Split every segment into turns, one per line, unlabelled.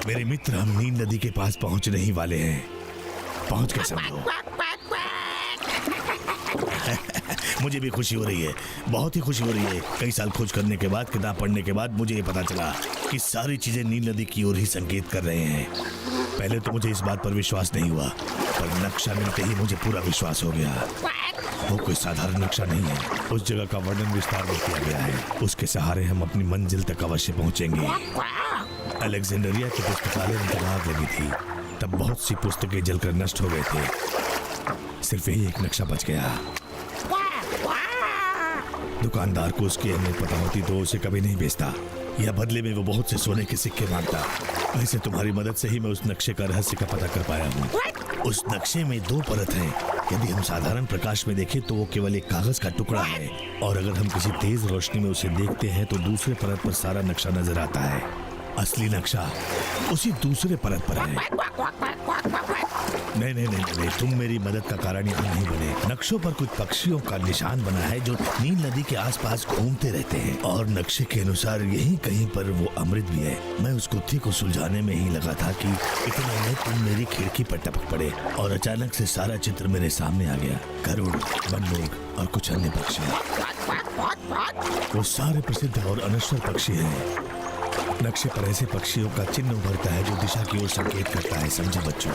मेरे मित्र, हम नील नदी के पास पहुंचने ही वाले हैं। पहुंच के समझो। मुझे भी खुशी हो रही है, बहुत ही खुशी हो रही है। कई साल खोज करने के बाद, किताब पढ़ने के बाद मुझे ये पता चला कि सारी चीजें नील नदी की ओर ही संकेत कर रहे हैं। पहले तो मुझे इस बात पर विश्वास नहीं हुआ, पर नक्शा मिलते ही मुझे पूरा विश्वास हो गया। वो कोई साधारण नक्शा नहीं है। उस जगह का वर्णन विस्तार में किया गया है। उसके सहारे हम अपनी मंजिल तक अवश्य पहुंचेंगे। अलेक्जेंड्रिया की पुस्तकालय में जब आग लगी थी, तब बहुत सी पुस्तकें जलकर नष्ट हो गए थे। सिर्फ यही एक नक्शा बच गया। दुकानदार को उसकी अहमियत पता होती तो उसे कभी नहीं बेचता, या बदले में वो बहुत से सोने के सिक्के मांगता। वैसे तुम्हारी मदद से ही मैं उस नक्शे का रहस्य का पता कर पाया हूँ। उस नक्शे में 2 परत हैं। यदि हम साधारण प्रकाश में देखें तो वो केवल एक कागज का टुकड़ा है, और अगर हम किसी तेज रोशनी में उसे देखते हैं तो दूसरे परत पर सारा नक्शा नजर आता है। असली नक्शा उसी दूसरे परत पर है। नहीं नहीं नहीं नहीं, तुम मेरी मदद का कारण यहाँ नहीं बने। नक्शों पर कुछ पक्षियों का निशान बना है जो नील नदी के आसपास घूमते रहते हैं, और नक्शे के अनुसार यहीं कहीं पर वो अमृत भी है। मैं उस गुत्थी को सुलझाने में ही लगा था कि इतने में तुम मेरी खिड़की पर टपक पड़े, और अचानक से सारा चित्र मेरे सामने आ गया। गरुड़, बनलोग और कुछ अन्य पक्षी। वो सारे प्रसिद्ध और अनश्वर पक्षी हैं। नक्शे पर ऐसे पक्षियों का चिन्ह उभरता है जो दिशा की ओर संकेत करता है। समझे बच्चों?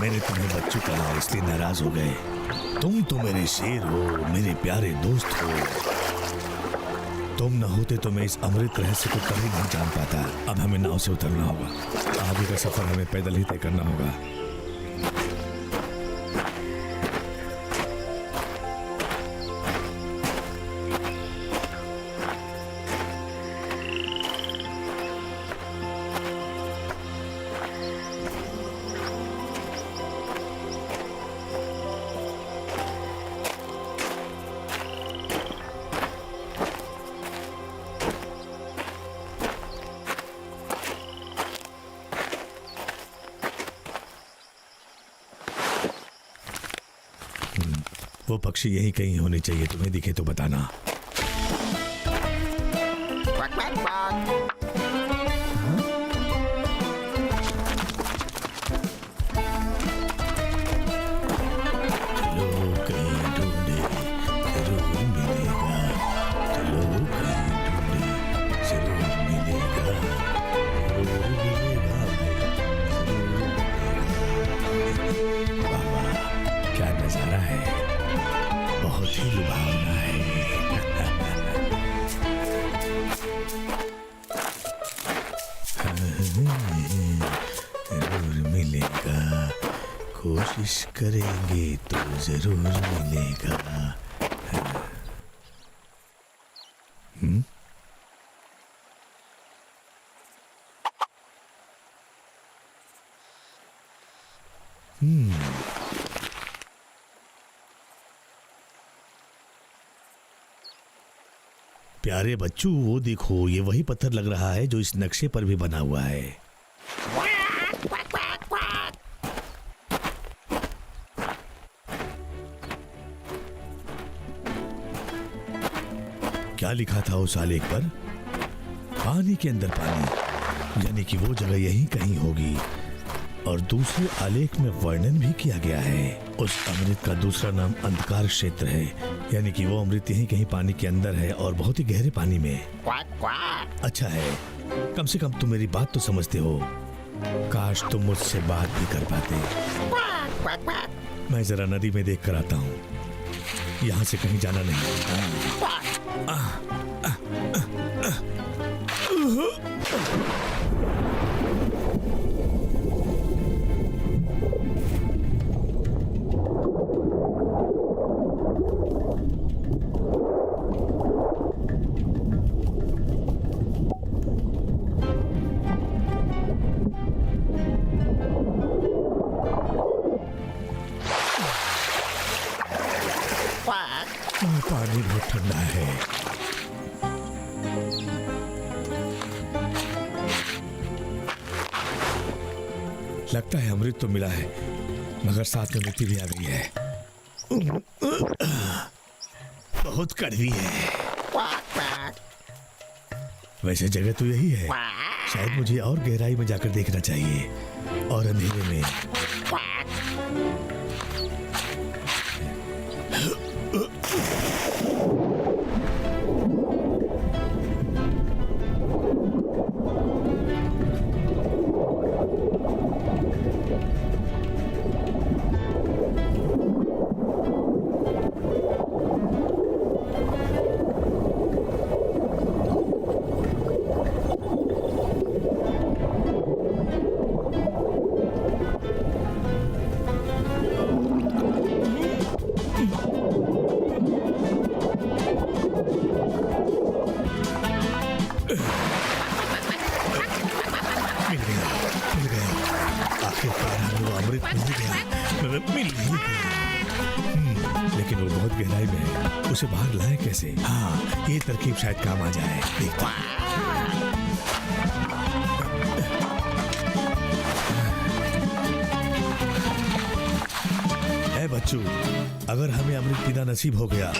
मैंने तुम्हें बच्चों कहा इसलिए नाराज हो गए। तुम तो मेरे शेर हो, मेरे प्यारे दोस्त हो। तुम न होते तो मैं इस अमृत रहस्य को कभी नहीं जान पाता। अब हमें नाव से उतरना होगा। आगे का सफर हमें पैदल ही तय करना होगा। वो पक्षी यहीं कहीं होने चाहिए। तुम्हें दिखे तो बताना। क्या नजारा है, बहुत ही लुभावना है। जरूर मिलेगा, कोशिश करेंगे तो जरूर मिलेगा। प्यारे बच्चों, वो देखो, ये वही पत्थर लग रहा है जो इस नक्शे पर भी बना हुआ है। क्या लिखा था उस आलेख पर? पानी के अंदर पानी, यानी कि वो जगह यहीं कहीं होगी। और दूसरे आलेख में वर्णन भी किया गया है। उस अमृत का दूसरा नाम अंधकार क्षेत्र है, यानी कि वो अमृत यहीं कहीं पानी के अंदर है और बहुत ही गहरे पानी में। अच्छा है, कम से कम तुम मेरी बात तो समझते हो। काश तुम मुझसे बात भी कर पाते। मैं जरा नदी में देख कर आता हूँ। यहाँ से कहीं जाना नहीं। पानी बहुत ठंडा है। लगता है अमृत तो मिला है, मगर साथ में मिट्टी भी आ गई है। बहुत कड़वी है। वैसे जगह तो यही है, शायद मुझे और गहराई में जाकर देखना चाहिए और अंधेरे में। लेकिन वो बहुत गहराई में है, उसे बाहर लाए कैसे? हाँ, ये तरकीब शायद काम आ जाए। देखता है बच्चों, अगर हमें अमृत पीना नसीब हो गया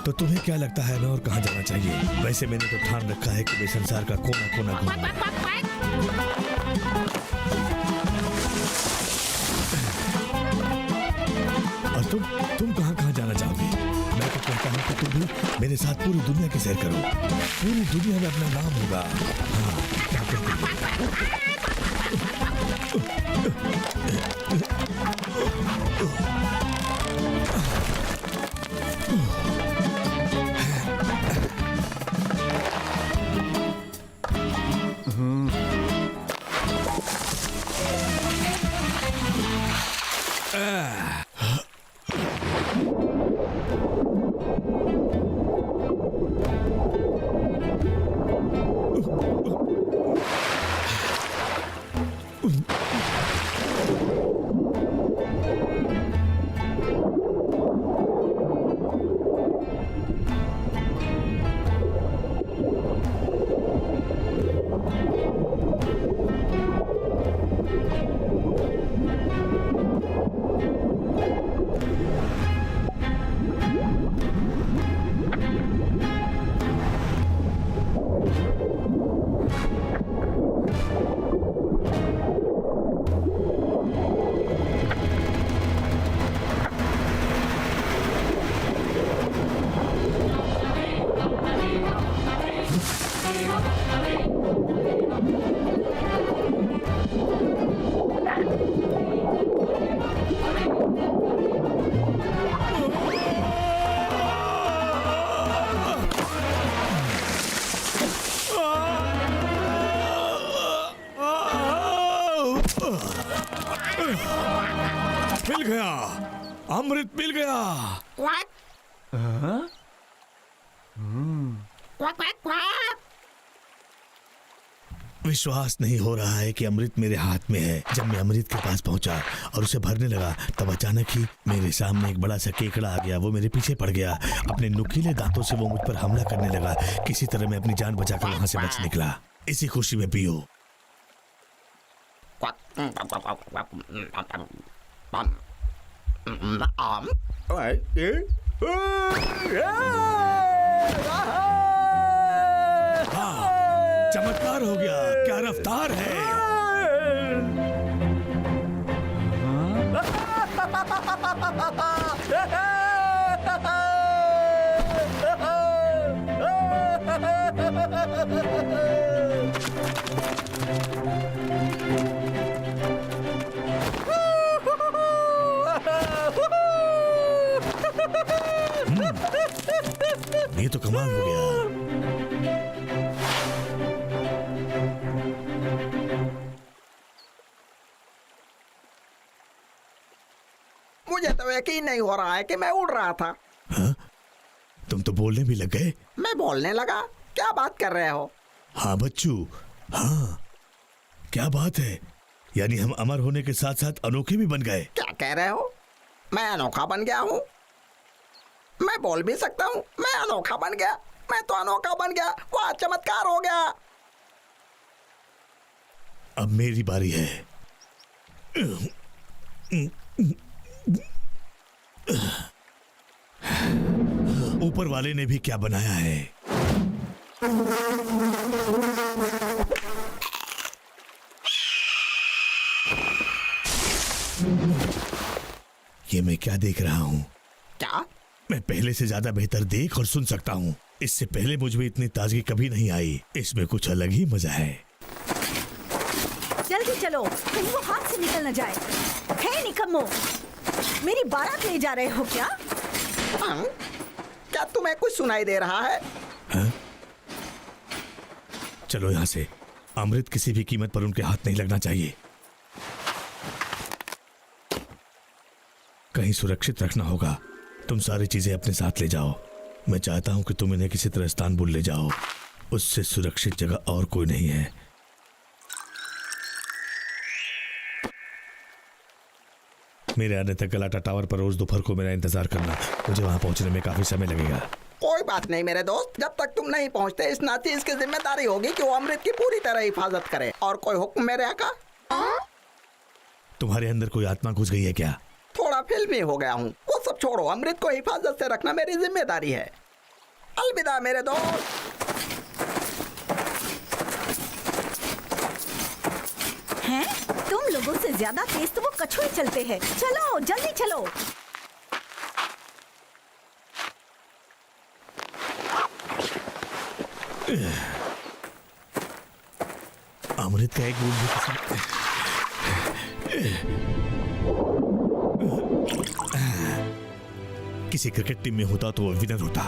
तो तुम्हें क्या लगता है हमें और कहाँ जाना चाहिए? वैसे मैंने तो ठान रखा है कि मैं संसार का कोना कोना घूमूंगा। और तुम कहाँ जाना चाहोगे? मैं तो कहता हूँ कि तुम भी मेरे साथ पूरी दुनिया की सैर करो। पूरी दुनिया में अपना नाम होगा। हाँ, क्या कहते हो? मिल गया, अमृत मिल गया। विश्वास नहीं हो रहा है कि अमृत मेरे हाथ में है। जब मैं अमृत के पास पहुंचा और उसे भरने लगा तब अचानक ही मेरे सामने एक बड़ा सा केकड़ा आ गया। वो मेरे पीछे पड़ गया। अपने नुकीले दांतों से वो मुझ पर हमला करने लगा। किसी तरह मैं अपनी जान बचाकर वहां से बच निकला। इसी खुशी में पियो। चमत्कार हो गया। क्या रफ्तार है। ये तो कमाल हो गया।
मुझे तो यकीन नहीं हो रहा है कि मैं उड़ रहा था।
हाँ? तुम तो बोलने भी लग गए।
मैं बोलने लगा? क्या बात कर रहे हो?
हाँ बच्चू, हाँ क्या बात है। यानी हम अमर होने के साथ साथ अनोखे भी बन गए।
क्या कह रहे हो? मैं अनोखा बन गया हूँ? मैं बोल भी सकता हूँ। मैं अनोखा बन गया। मैं तो अनोखा बन गया। वाह, चमत्कार हो गया।
अब मेरी बारी है। ऊपर वाले ने भी क्या बनाया है। ये मैं क्या देख रहा हूँ?
क्या?
मैं पहले से ज्यादा बेहतर देख और सुन सकता हूँ। इससे पहले मुझ में इतनी ताजगी कभी नहीं आई। इसमें कुछ अलग ही मजा है।
जल्दी चलो, कहीं वो हाथ से निकल न जाए। हे निकम्मो, मेरी बारात ले जा रहे हो क्या?
क्या तुम्हें कुछ सुनाई दे रहा है?
हा? चलो यहाँ से। अमृत किसी भी कीमत पर उनके हाथ नहीं लगना चाहिए। कहीं सुरक्षित रखना होगा। तुम सारी चीजें अपने साथ ले जाओ। मैं चाहता हूं कि तुम इन्हें किसी तरह इस्तांबुल ले जाओ। उससे सुरक्षित जगह और कोई नहीं है। मेरे आने तक गलाटा टावर पर रोज दोपहर को मेरा इंतजार करना। मुझे वहां पहुंचने में काफी समय लगेगा।
कोई बात नहीं मेरे दोस्त, जब तक तुम नहीं पहुंचते इस नाती इसकी जिम्मेदारी होगी कि वो अमृत की पूरी तरह हिफाजत करे। और कोई हुक्म मेरे आका?
तुम्हारे अंदर कोई आत्मा घुस गई है क्या?
थोड़ा फिल्मी हो गया हूँ। वो सब छोड़ो, अमृत को हिफाजत से रखना मेरी जिम्मेदारी है। अलविदा मेरे दोस्त।
हैं? तुम लोगों से ज्यादा तेज तो वो कछुए चलते हैं। चलो जल्दी चलो।
अमृत का एक बूंद भी किसी क्रिकेट टीम में होता तो वो विनर होता।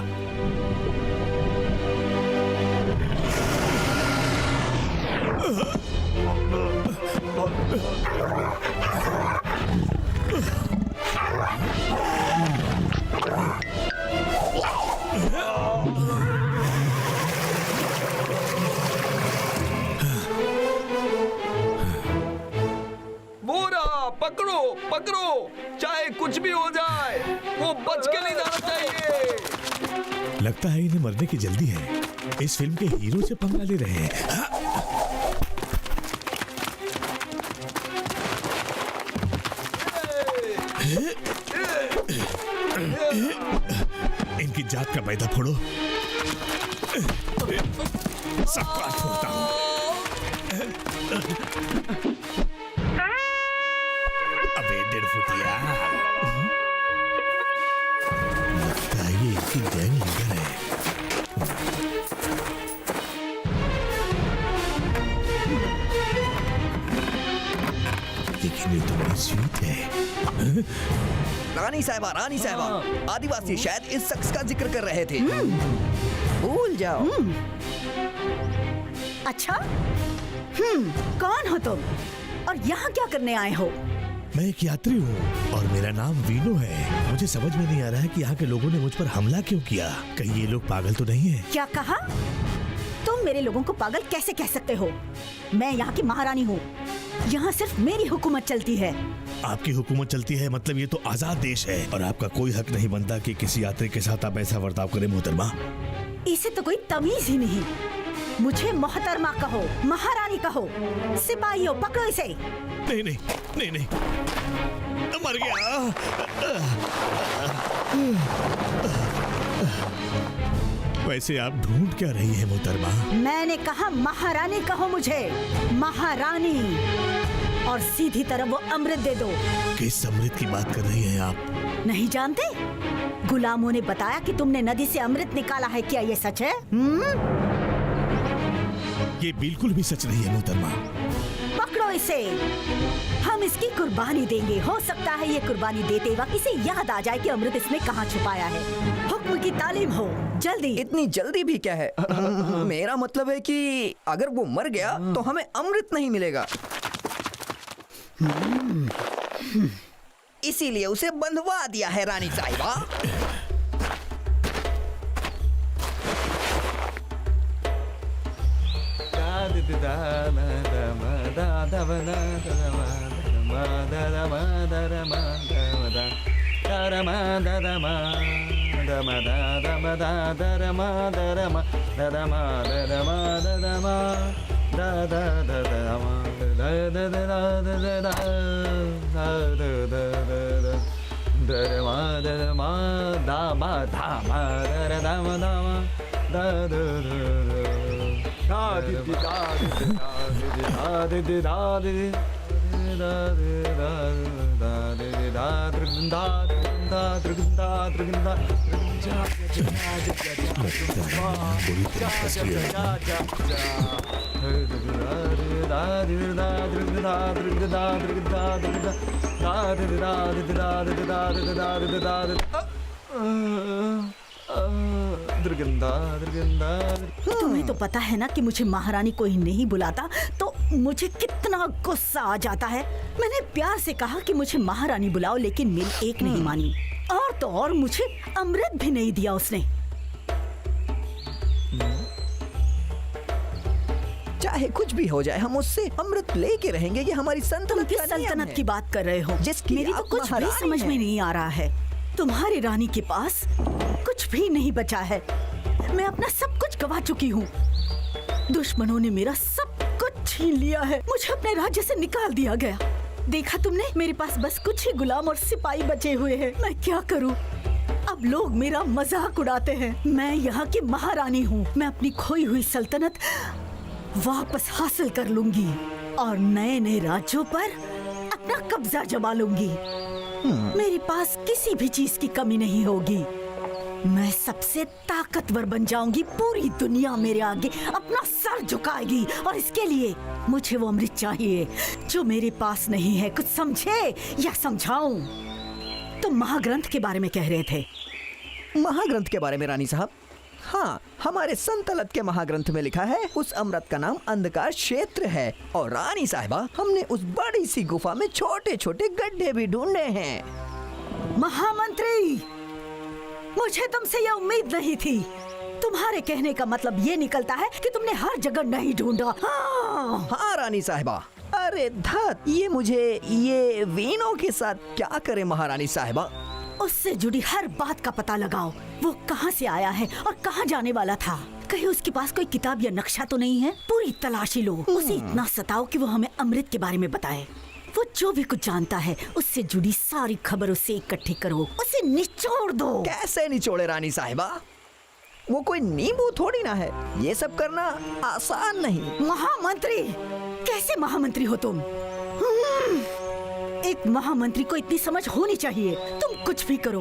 पकड़ो पकड़ो, चाहे कुछ भी हो जाए वो बच के नहीं जाना चाहिए।
लगता है इन्हें मरने की जल्दी है। इस फिल्म के हीरो से पंगा ले रहे हैं। इनकी जात का पैदा फोड़ो। सबका फोड़ता हूं। अबे 1.5 फुटिया, लगता है ये इनकी गैंग लीडर है। लेकिन ये तो बड़ी स्वीट है।
रानी साहिबा, रानी साहिबा, आदिवासी शायद इस शख्स का जिक्र कर रहे थे। भूल जाओ।
अच्छा, कौन हो तुम और यहाँ क्या करने आए हो?
मैं एक यात्री हूँ और मेरा नाम वीनो है। मुझे समझ में नहीं आ रहा है कि यहाँ के लोगों ने मुझ पर हमला क्यों किया। कहीं ये लोग पागल तो नहीं है?
क्या कहा? तुम मेरे लोगों को पागल कैसे कह सकते हो? मैं यहाँ की महारानी हूँ। यहाँ सिर्फ मेरी हुकूमत चलती है।
आपकी हुकूमत चलती है मतलब ये तो आजाद देश है और आपका कोई हक नहीं बनता कि किसी यात्री के साथ आप ऐसा बर्ताव करें मोहतरमा।
इसे तो कोई तमीज ही नहीं। मुझे मोहतरमा कहो, महारानी कहो। सिपाहियों पकड़ो इसे।
नहीं नहीं नहीं नहीं, मर गया। वैसे आप ढूंढ क्या रही है मोहतरमा?
मैंने कहा महारानी कहो मुझे, महारानी। और सीधी तरह वो अमृत दे दो।
किस अमृत की बात कर रही हैं आप?
नहीं जानते? गुलामों ने बताया कि तुमने नदी से अमृत निकाला है। क्या ये सच है?
ये बिल्कुल भी सच नहीं है मोहतरमा।
पकड़ो इसे। हम इसकी कुर्बानी देंगे। हो सकता है ये कुर्बानी देते वक्त इसे याद आ जाए कि अमृत इसने कहाँ छुपाया है। हुक्म की तालीम हो, जल्दी।
इतनी जल्दी भी क्या है? मेरा मतलब है कि अगर वो मर गया तो हमें अमृत नहीं मिलेगा। इसीलिए उसे बंधवा दिया है रानी साहिबा।
बुरी तरह फंस गया।
तुम्हें तो पता है ना कि मुझे महारानी कोई नहीं बुलाता तो मुझे कितना गुस्सा आ जाता है। मैंने प्यार से कहा कि मुझे महारानी बुलाओ, लेकिन मेरी एक नहीं मानी। और तो और मुझे अमृत भी नहीं दिया उसने।
चाहे कुछ भी हो जाए, हम उससे अमृत लेके रहेंगे। ये हमारी
तुम
सल्तनत
किस
का नियम
सल्तनत
है।
की बात कर रहे हो?
जिसकी
मेरी तो
आप
कुछ भी
महारानी
समझ
हैं।
में नहीं आ रहा है। तुम्हारी रानी के पास कुछ भी नहीं बचा है। मैं अपना सब कुछ गवा चुकी हूँ। दुश्मनों ने मेरा सब कुछ छीन लिया है। मुझे अपने राज्य से निकाल दिया गया। देखा तुमने, मेरे पास बस कुछ ही गुलाम और सिपाही बचे हुए हैं। मैं क्या करूँ? अब लोग मेरा मजाक उड़ाते हैं। मैं यहाँ की महारानी हूँ। मैं अपनी खोई हुई सल्तनत वापस हासिल कर लूंगी और नए नए राज्यों पर अपना कब्जा जमा लूंगी। मेरे पास किसी भी चीज की कमी नहीं होगी। मैं सबसे ताकतवर बन जाऊंगी। पूरी दुनिया मेरे आगे अपना सर झुकाएगी और इसके लिए मुझे वो अमृत चाहिए जो मेरे पास नहीं है। कुछ समझे या समझाऊं? तुम महाग्रंथ के बारे में कह रहे थे।
महाग्रंथ के बारे में रानी साहब? हाँ, हमारे संतलत के महाग्रंथ में लिखा है उस अमृत का नाम अंधकार क्षेत्र है। और रानी साहिबा, हमने उस बड़ी सी गुफा में छोटे छोटे गड्ढे भी ढूंढे हैं।
महामंत्री, मुझे तुमसे यह उम्मीद नहीं थी। तुम्हारे कहने का मतलब ये निकलता है कि तुमने हर जगह नहीं ढूंढा।
हाँ रानी साहिबा। अरे धत, ये वीणों के साथ क्या करे महारानी साहिबा?
उससे जुड़ी हर बात का पता लगाओ। वो कहाँ से आया है और कहाँ जाने वाला था। कहीं उसके पास कोई किताब या नक्शा तो नहीं है? पूरी तलाशी लो। उसे इतना सताओ कि वो हमें अमृत के बारे में बताए। वो जो भी कुछ जानता है उससे जुड़ी सारी खबर उससे इकट्ठी करो। उसे निचोड़ दो।
कैसे निचोड़े रानी साहिबा? वो कोई नींबू थोड़ी ना है। ये सब करना आसान नहीं।
महामंत्री, कैसे महामंत्री हो तुम? एक महामंत्री को इतनी समझ होनी चाहिए। तुम कुछ भी करो,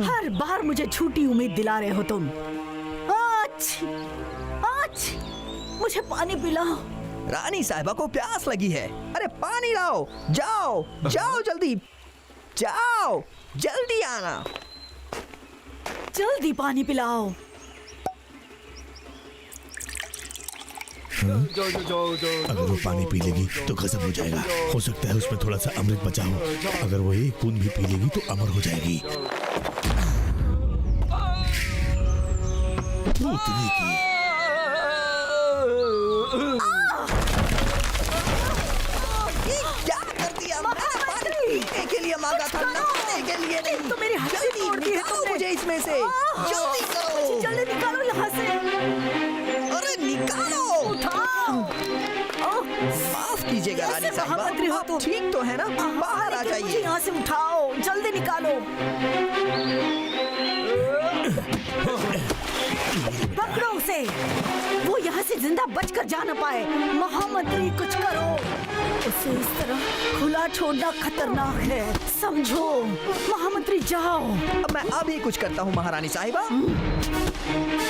हर बार मुझे झूठी उम्मीद दिला रहे हो तुम। आज मुझे पानी पिलाओ।
रानी साहिबा को प्यास लगी है। अरे पानी लाओ। जाओ जाओ जल्दी, जाओ जल्दी आना।
जल्दी पानी पिलाओ।
अगर वो पानी पी लेगी तो गजब हो जाएगा। हो सकता है उसमें थोड़ा सा अमृत बचा हो। अगर वो एक बूंद भी पी लेगी तो अमर हो जाएगी। भूतनी की।
ये क्या कर दिया? मैंने पानी पीने के लिए मांगा था, नहाने के लिए नहीं।
तो मेरी हड्डी
जल्दी
तोड़ दी है
निकालो
तुमने।
मुझे इसमें से। जल्दी करो।
जल्दी निकालो यहाँ से।
अरे निकालो।
उठाओ।
माफ कीजिएगा रानी
कैसे
साहिबा,
महामंत्री हो
आप
तुम?
ठीक तो है ना? बाहर आ
लेकिन मुझे
जाइए।
यहाँ से उठाओ। जल्दी निकालो। पकड़ो उसे। वो यहाँ से जिंदा बचकर जा न पाए। महामंत्री, कुछ करो। उसे इस तरह खुला छोड़ना खतरनाक है, समझो। महामंत्री जाओ।
अब मैं अभी कुछ करता हूँ महारानी साहिबा।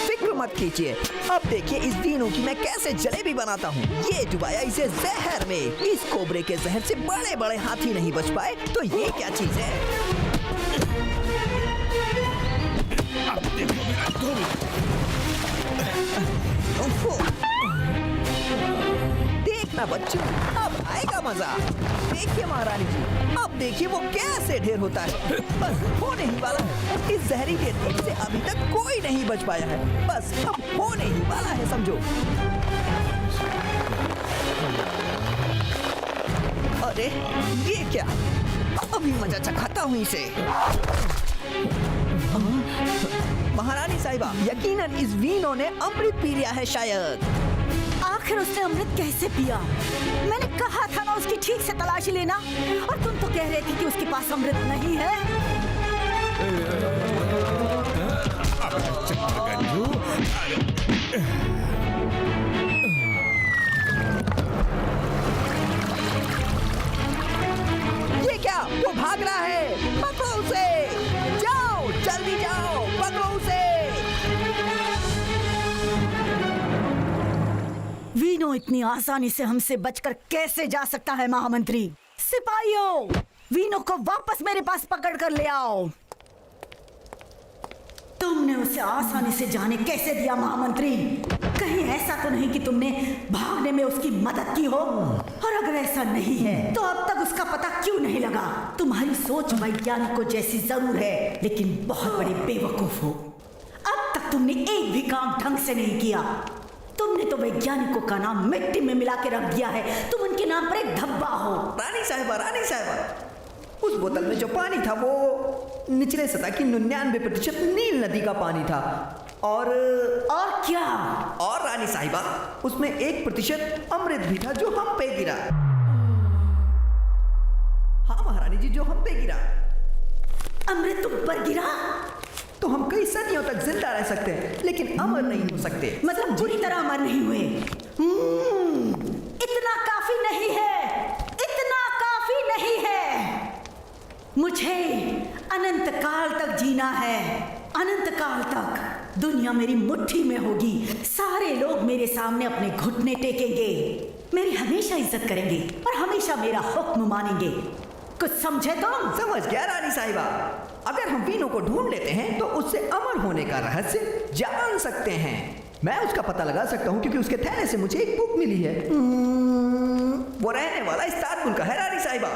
फिक्र मत कीजिए। अब देखिए इस वीणों की मैं कैसे जलेबी बनाता हूँ। ये डुबाया इसे जहर में। इस कोबरे के जहर से बड़े बड़े हाथी नहीं बच पाए, तो ये क्या चीज है? देखना बच्चों, अब आएगा मजा। देखिए महारानी जी, अब देखिए वो कैसे ढेर होता है। बस होने ही वाला है। इस जहरीले तेल से अभी तक कोई नहीं बच पाया है। बस अब होने ही वाला है, समझो। अरे ये क्या? अभी मजा चखाता हूँ इसे। महारानी साहिबा, यकीनन इस वीणों ने अमृत पी लिया है शायद।
आखिर उसने अमृत कैसे पिया? मैंने कहा था ना उसकी ठीक से तलाशी लेना, और तुम तो कह रहे थे कि उसके पास अमृत नहीं है। वीनो इतनी आसानी से हमसे बचकर कैसे जा सकता है महामंत्री? सिपाहियों, वीनो को वापस मेरे पास पकड़ कर ले आओ। तुमने उसे आसानी से जाने कैसे दिया महामंत्री? कहीं ऐसा तो नहीं कि तुमने भागने में उसकी मदद की हो? और अगर ऐसा नहीं है तो अब तक उसका पता क्यों नहीं लगा? तुम्हारी सोच वैज्ञानिकों जैसी जरूर है, लेकिन बहुत बड़े बेवकूफ हो। अब तक तुमने एक भी काम ढंग से नहीं किया। तुमने तो वैज्ञानिकों का नाम मिट्टी में मिला के रख दिया है। तुम उनके नाम पर एक धब्बा हो।
रानी साहिबा, उस बोतल में जो पानी था वो निचले सतह की 99% नील नदी का पानी था। और
क्या?
और रानी साहिबा, उसमें 1% अमृत भी था जो हम पे गिरा। हाँ महारानी जी, जो हम पे गिरा।
अमृत तुम पर गिरा?
तो हम कई सदियों तक जिंदा रह सकते हैं, लेकिन अमर नहीं हो सकते।
मतलब बुरी तरह अमर नहीं हुए। इतना काफी नहीं है, इतना काफी नहीं है। मुझे अनंत काल तक जीना है। अनंत काल तक दुनिया मेरी मुट्ठी में होगी। सारे लोग मेरे सामने अपने घुटने टेकेंगे, मेरी हमेशा इज्जत करेंगे और हमेशा मेरा हुक्म मानेंगे। कुछ समझे तुम?
समझ गया रानी साहिबा। अगर हम वीनो को ढूंढ लेते हैं तो उससे अमर होने का रहस्य जान सकते हैं। मैं उसका पता लगा सकता हूँ क्योंकि उसके थैले से मुझे एक बुक मिली है। वो रहने वाला इस्तानबुल का है रानी साहिबा।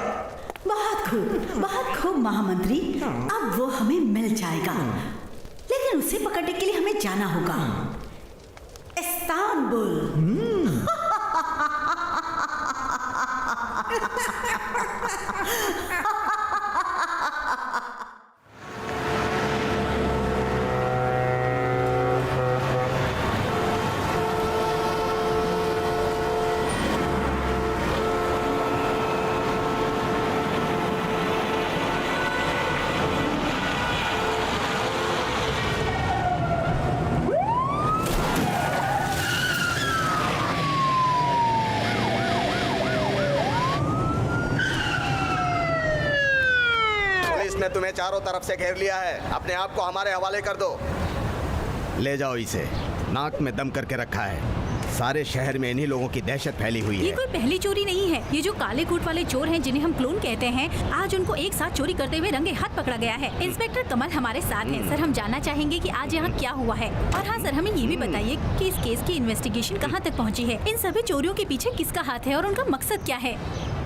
बहुत खूब महामंत्री। अब वो हमें मिल जाएगा, लेकिन उसे पकड़ने के लिए हमें जाना होगा इस्तानबुल।
ने तुम्हें चारों तरफ से घेर लिया है। अपने आप को हमारे हवाले कर दो। ले जाओ इसे। नाक में दम करके रखा है। सारे शहर में इन्हीं लोगों की दहशत फैली हुई है।
ये कोई पहली चोरी नहीं है। ये जो काले कोट वाले चोर हैं जिन्हें हम क्लोन कहते हैं, आज उनको एक साथ चोरी करते हुए रंगे हाथ पकड़ा गया है। इंस्पेक्टर कमल हमारे साथ हैं। सर, हम जानना चाहेंगे कि आज यहाँ क्या हुआ है। और हाँ सर, हमें ये भी बताइए कि इस केस की इन्वेस्टिगेशन कहाँ तक पहुँची है। इन सभी चोरियों के पीछे किसका हाथ है और उनका मकसद क्या है?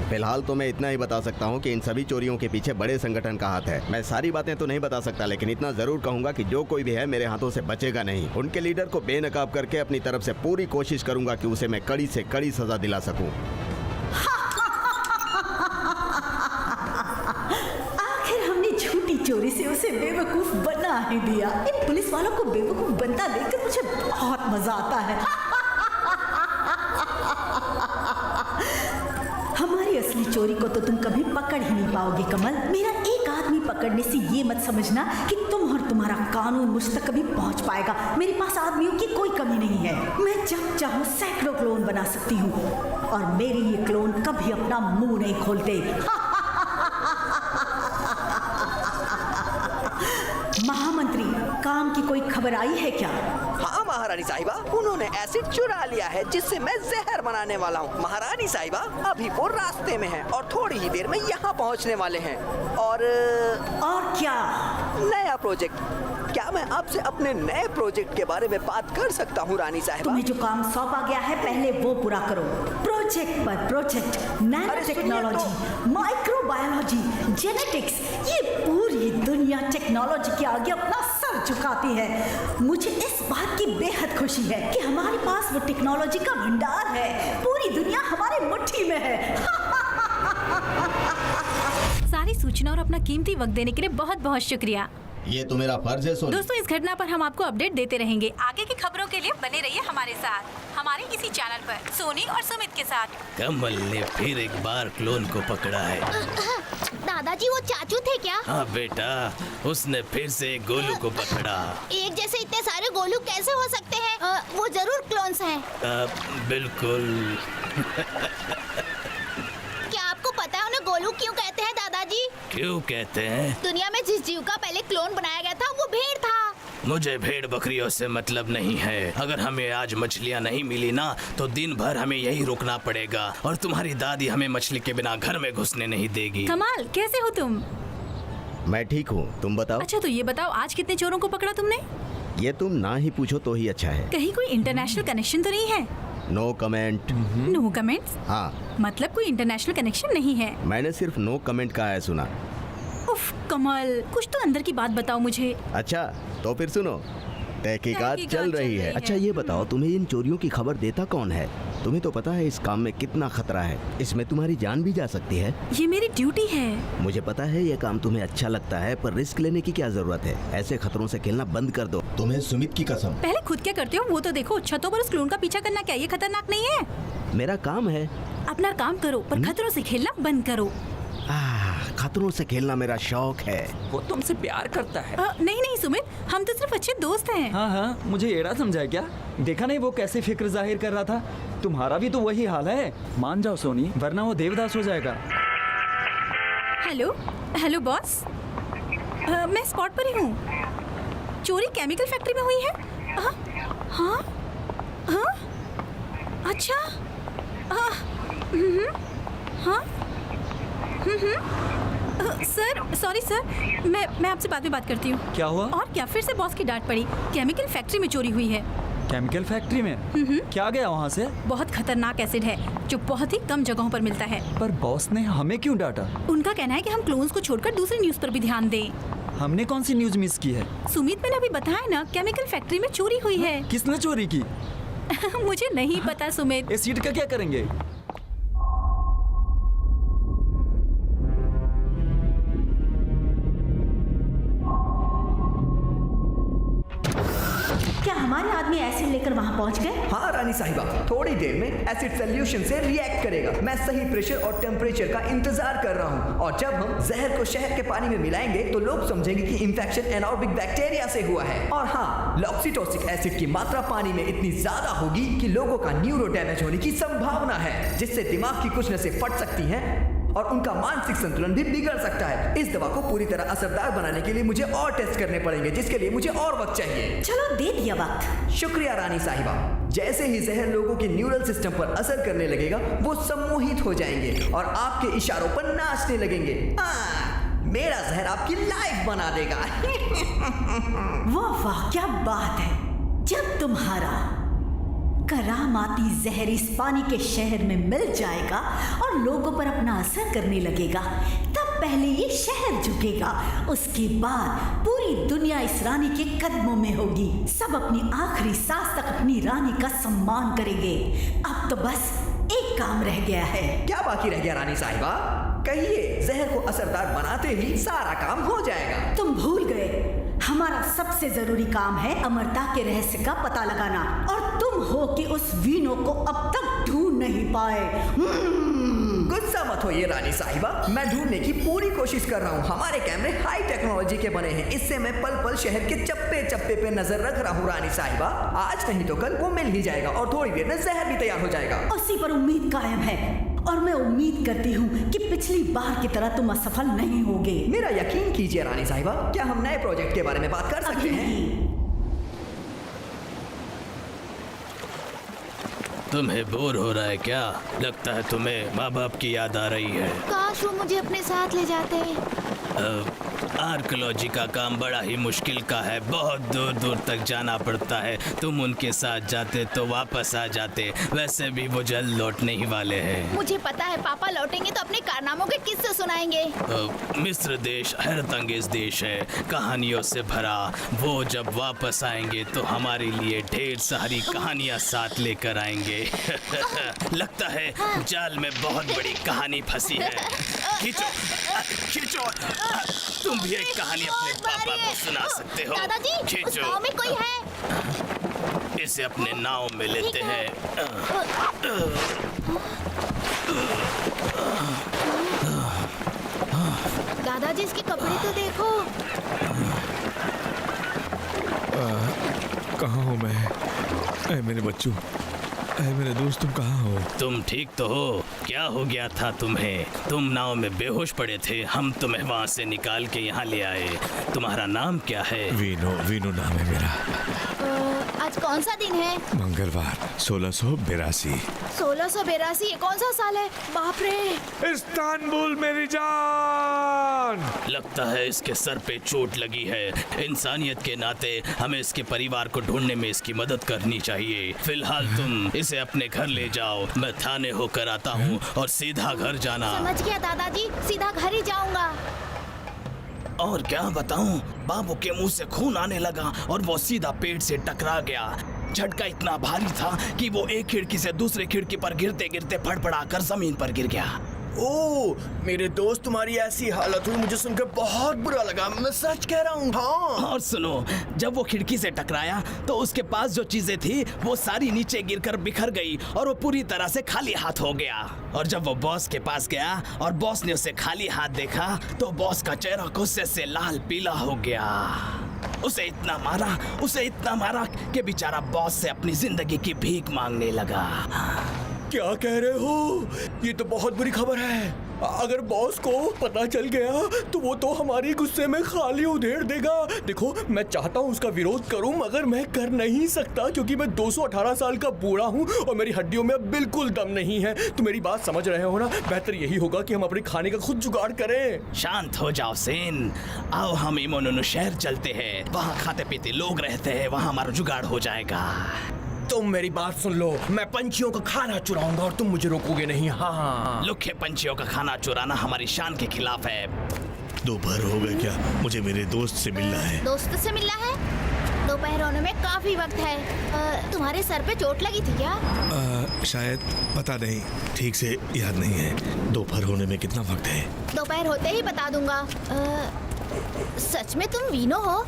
फिलहाल तो मैं इतना ही बता सकता हूँ कि इन सभी चोरियों के पीछे बड़े संगठन का हाथ है। मैं सारी बातें तो नहीं बता सकता, लेकिन इतना जरूर कहूँगा कि जो कोई भी है मेरे हाथों से बचेगा नहीं। उनके लीडर को बेनकाब करके अपनी तरफ से पूरी कोशिश करूंगा कि उसे मैं कड़ी से कड़ी सजा दिला सकूं।
आखिर हमने झूठी चोरी से उसे बेवकूफ बना ही दिया। इन पुलिस वालों को बेवकूफ बनता देखकर मुझे बहुत मजा आता है। हमारी असली चोरी को तो तुम कभी पकड़ ही नहीं पाओगे कमल। मेरा एक आदमी पकड़ने से ये मत समझना कि तुम और तुम्हारा कानून मुझ तक कभी पहुंच पाएगा। मेरे पास आदमियों की कोई कमी नहीं है। मैं जब चाहूँ सैकड़ों क्लोन बना सकती हूँ और मेरे ये क्लोन कभी अपना मुंह नहीं खोलते। महामंत्री, काम की कोई खबर आई है क्या?
हाँ महारानी साहिबा, उन्होंने एसिड चुरा लिया है जिससे मैं जहर बनाने वाला हूँ। महारानी साहिबा, अभी वो रास्ते में हैं और थोड़ी ही देर में यहाँ पहुँचने वाले हैं। और
क्या?
नया प्रोजेक्ट। क्या मैं आपसे अपने नए प्रोजेक्ट के बारे में बात कर सकता हूँ रानी साहिबा?
तुम्हें जो काम सौंपा गया है पहले वो पूरा करो। प्रोजेक्ट पर project, nano technology, microbiology, genetics, ये पूरी दुनिया टेक्नोलॉजी के आगे अपना सर झुकाती है। मुझे इस बात की बेहद खुशी है कि हमारे पास वो टेक्नोलॉजी का भंडार है। पूरी दुनिया हमारे मुट्ठी में है।
सारी सूचना और अपना कीमती वक्त देने के लिए बहुत बहुत शुक्रिया।
ये तो मेरा फर्ज है सोनी।
दोस्तों, इस घटना पर हम आपको अपडेट देते रहेंगे। आगे की खबरों के लिए बने रहिए हमारे साथ, हमारे इसी चैनल पर, सोनी और सुमित के साथ।
कमल ने फिर एक बार क्लोन को पकड़ा है।
दादाजी, वो चाचू थे क्या?
हाँ बेटा, उसने फिर से एक गोलू को पकड़ा।
एक जैसे इतने सारे गोलू कैसे हो सकते हैं? वो जरूर क्लोन्स हैं।
बिल्कुल।
क्या आपको पता है उन्हें गोलू क्यों कहते हैं दादाजी?
क्यों कहते हैं?
दुनिया में जिस जीव का पहले क्लोन बनाया गया था वो भेड़ था।
मुझे भेड़ बकरियों से मतलब नहीं है। अगर हमें आज मछलियाँ नहीं मिली ना तो दिन भर हमें यही रुकना पड़ेगा और तुम्हारी दादी हमें मछली के बिना घर में घुसने नहीं देगी।
कमाल, कैसे हो तुम?
मैं ठीक हूँ, तुम बताओ।
अच्छा तो ये बताओ, आज कितने चोरों को पकड़ा तुमने?
ये तुम ना ही पूछो तो ही अच्छा है।
कहीं कोई इंटरनेशनल कनेक्शन तो नहीं है?
No comment.
No comments?
हाँ,
मतलब कोई इंटरनेशनल कनेक्शन नहीं है?
मैंने सिर्फ नो कमेंट कहा है, सुना?
उफ कमल, कुछ तो अंदर की बात बताओ मुझे।
अच्छा तो फिर सुनो, तहकीकात चल रही है। अच्छा ये बताओ, तुम्हें इन चोरियों की खबर देता कौन है? तुम्हें तो पता है इस काम में कितना खतरा है, इसमें तुम्हारी जान भी जा सकती है।
ये मेरी ड्यूटी है।
मुझे पता है ये काम तुम्हें अच्छा लगता है, पर रिस्क लेने की क्या जरूरत है? ऐसे खतरों से खेलना बंद कर दो, तुम्हें सुमित की कसम।
पहले खुद क्या करते हो वो तो देखो। छतों पर उस क्लोन का पीछा करना क्या ये खतरनाक नहीं है?
मेरा काम है।
अपना काम करो पर खतरों से खेलना बंद करो।
खतरों से खेलना मेरा शौक है।
वो तुमसे प्यार करता है।
नहीं नहीं सुमित, हम तो सिर्फ अच्छे दोस्त हैं।
हाँ हाँ, मुझे एड़ा समझा क्या? देखा नहीं वो कैसे फिक्र जाहिर कर रहा था? तुम्हारा भी तो वही हाल है। मान जाओ सोनी, वरना वो देवदास हो जाएगा।
हेलो हेलो बॉस, मैं स्पॉट पर ही हूँ। चोरी केमिकल फैक्ट्री में हुई है? हाँ हाँ, अच्छा हाँ सर, सॉरी सर, मैं आपसे बाद में बात करती हूँ।
क्या हुआ?
और क्या, फिर से बॉस की डांट पड़ी। केमिकल फैक्ट्री में चोरी हुई है।
केमिकल फैक्ट्री में? क्या गया वहाँ से?
बहुत खतरनाक एसिड है जो बहुत ही कम जगहों पर मिलता है।
पर बॉस ने हमें क्यों डांटा?
उनका कहना है कि हम क्लोन्स को छोड़कर दूसरी न्यूज पर भी ध्यान दें।
हमने कौन सी न्यूज मिस की है?
सुमित मैंने अभी बताया ना, केमिकल फैक्ट्री में चोरी हुई है।
किसने चोरी की?
मुझे नहीं पता सुमित।
एसिड का क्या करेंगे?
क्या हमारे आदमी एसिड लेकर वहाँ पहुँच गए?
हाँ रानी साहिबा, थोड़ी देर में एसिड सोल्यूशन से रिएक्ट करेगा। मैं सही प्रेशर और टेम्परेचर का इंतजार कर रहा हूँ और जब हम जहर को शहद के पानी में मिलाएंगे तो लोग समझेंगे कि इंफेक्शन एनारोबिक बैक्टीरिया से हुआ है। और हाँ, लॉक्सीटोसिक एसिड की मात्रा पानी में इतनी ज्यादा होगी कि लोगों का न्यूरो डैमेज होने की संभावना है, जिससे दिमाग की कुछ नसें फट सकती हैं और उनका मानसिक संतुलन भी बिगड़ सकता है। इस दवा को पूरी तरह असरदार बनाने के लिए मुझे और टेस्ट करने पड़ेंगे, जिसके लिए मुझे और वक्त चाहिए।
चलो दे दिया वक्त।
शुक्रिया रानी साहिबा। जैसे ही जहर लोगों के न्यूरल सिस्टम पर असर करने लगेगा, वो सम्मोहित हो जाएंगे और आपके इशारों पर नाचने लगेंगे। मेरा जहर आपकी लाइफ बना देगा।
वाह वाह, क्या बात है। जब तुम्हारा करामाती जहर इस पानी के शहर में मिल जाएगा और लोगों पर अपना असर करने लगेगा, तब पहले ये शहर झुकेगा, उसके बाद पूरी दुनिया इस रानी के कदमों में होगी। सब अपनी आखिरी सांस तक अपनी रानी का सम्मान करेंगे। अब तो बस एक काम रह गया है।
क्या बाकी रह गया रानी साहिबा? कहिए, जहर को असरदार बनाते ही सारा काम हो जाएगा।
तुम भूल गए, हमारा सबसे जरूरी काम है अमरता के रहस्य का पता लगाना, और तुम हो कि उस वीनो को अब तक ढूंढ नहीं पाए।
गुस्सा मत होइए रानी साहिबा, मैं ढूंढने की पूरी कोशिश कर रहा हूँ। हमारे कैमरे हाई टेक्नोलॉजी के बने हैं, इससे मैं पल पल शहर के चप्पे चप्पे पे नजर रख रहा हूँ रानी साहिबा। आज नहीं तो कल वो मिल ही जाएगा और थोड़ी देर में जहर भी तैयार हो जाएगा।
उसी पर उम्मीद कायम है और मैं उम्मीद करती हूँ कि पिछली बार की तरह तुम असफल नहीं होगे।
मेरा यकीन कीजिए रानी साहिबा। क्या हम नए प्रोजेक्ट के बारे में बात कर सकते हैं?
तुम्हें बोर हो रहा है क्या? लगता है तुम्हें माँ बाप की याद आ रही है।
काश वो मुझे अपने साथ ले जाते।
आर्कियोलॉजी का काम बड़ा ही मुश्किल का है, बहुत दूर दूर तक जाना पड़ता है। तुम उनके साथ जाते तो वापस आ जाते, वैसे भी वो जल्द लौटने ही वाले हैं।
मुझे पता है पापा लौटेंगे तो अपने कारनामों के किस्से सुनाएंगे।
मिस्र देश हैरतअंगेज देश है, कहानियों से भरा। वो जब वापस आएंगे तो हमारे लिए ढेर सारी कहानियाँ साथ लेकर आएंगे। लगता है जाल में बहुत बड़ी कहानी फंसी है। खींचो खींचो, तुम भी एक कहानी अपने पापा को सुना सकते हो।
दादाजी, उस गांव में कोई है?
इसे अपने नाव में लेते हैं।
दादाजी इसके कपड़े तो देखो।
कहाँ हूँ मैं? मेरे बच्चों, अरे मेरे दोस्त तुम कहाँ हो?
तुम ठीक तो हो? क्या हो गया था तुम्हें? तुम नाव में बेहोश पड़े थे, हम तुम्हें वहाँ से निकाल के यहाँ ले आए। तुम्हारा नाम क्या है?
वीनो, वीनो नाम है मेरा।
आज कौन सा दिन है?
मंगलवार 1682।
1682? ये कौन सा साल है? बाप रे।
इस्तांबुल मेरी जान।
लगता है इसके सर पे चोट लगी है। इंसानियत के नाते हमें इसके परिवार को ढूंढने में इसकी मदद करनी चाहिए। फिलहाल तुम इसे अपने घर ले जाओ, मैं थाने होकर आता हूँ और सीधा घर जाना।
समझ गया दादाजी, सीधा घर ही जाऊंगा।
और क्या बताऊं, बाबू के मुंह से खून आने लगा और वो सीधा पेड़ से टकरा गया। झटका इतना भारी था कि वो एक खिड़की से दूसरी खिड़की पर गिरते गिरते फड़फड़ा कर जमीन पर गिर गया।
ओ मेरे दोस्त, तुम्हारी ऐसी हालत हुई मुझे सुनकर बहुत बुरा लगा, मैं सच कह रहा हूँ। हाँ।
और सुनो, जब वो खिड़की से टकराया तो उसके पास जो चीजें थी वो सारी नीचे गिरकर बिखर गई और वो पूरी तरह से खाली हाथ हो गया। और जब वो बॉस के पास गया और बॉस ने उसे खाली हाथ देखा तो बॉस का चेहरा गुस्से से लाल पीला हो गया। उसे इतना मारा कि बेचारा बॉस से अपनी जिंदगी की भीख मांगने लगा।
क्या कह रहे हो? ये तो बहुत बुरी खबर है। अगर बॉस को पता चल गया तो वो तो हमारी गुस्से में खाली उधेड़ देगा। देखो, मैं चाहता हूँ उसका विरोध करूँ मगर मैं कर नहीं सकता क्योंकि मैं 218 साल का बूढ़ा हूँ और मेरी हड्डियों में बिल्कुल दम नहीं है। तो मेरी बात समझ रहे हो ना? बेहतर यही होगा कि हम अपने खाने का खुद जुगाड़ करें।
शांत हो जाओ सेन, आओ हम इमोनोनो शहर चलते हैं। वहाँ खाते पीते लोग रहते हैं, वहाँ हमारा जुगाड़ हो जाएगा।
तुम मेरी बात सुन लो, मैं पंछियों का खाना चुराऊंगा और तुम मुझे रोकोगे नहीं। हाँ।
लुखे पंछियों का खाना चुराना हमारी शान के खिलाफ है।
दोपहर हो गए क्या? मुझे मेरे दोस्त से मिलना है।
दोस्त से मिलना है? दोपहर होने में काफी वक्त है। तुम्हारे सर पे चोट लगी थी क्या?
शायद, पता नहीं, ठीक से याद नहीं है। दोपहर होने में कितना वक्त है?
दोपहर होते ही बता दूंगा। सच में तुम वीनो हो?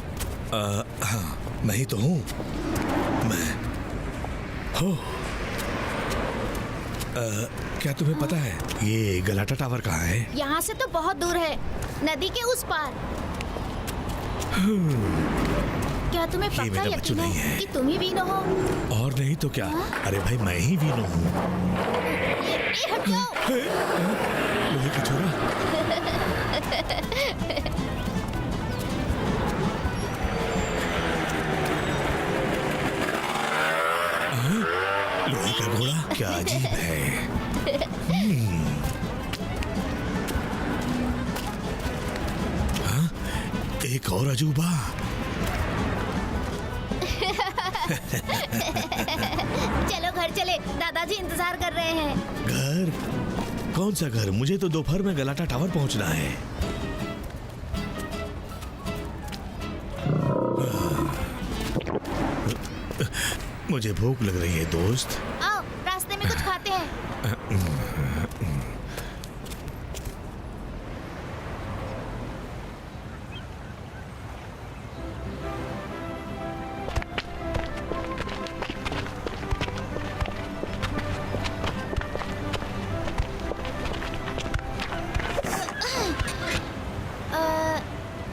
हाँ, मैं ही तो हूँ। मैं हो। क्या तुम्हें पता है ये गलाटा टावर कहाँ है?
यहाँ से तो बहुत दूर है, नदी के उस पार। क्या तुम्हें पक्का यकीन है कि तुम ही वीनो हो?
और नहीं तो क्या? अरे भाई, मैं ही वीनो हूँ।
ये हट जाओ।
लोहे का छोरा। लोहे का घोड़ा, क्या अजीब है। हाँ? एक और अजूबा।
चलो घर चले, दादाजी इंतजार कर रहे हैं।
घर? कौन सा घर? मुझे तो दोपहर में गलाटा टावर पहुंचना है। मुझे भूख लग रही है दोस्त।
आओ, रास्ते में कुछ खाते हैं।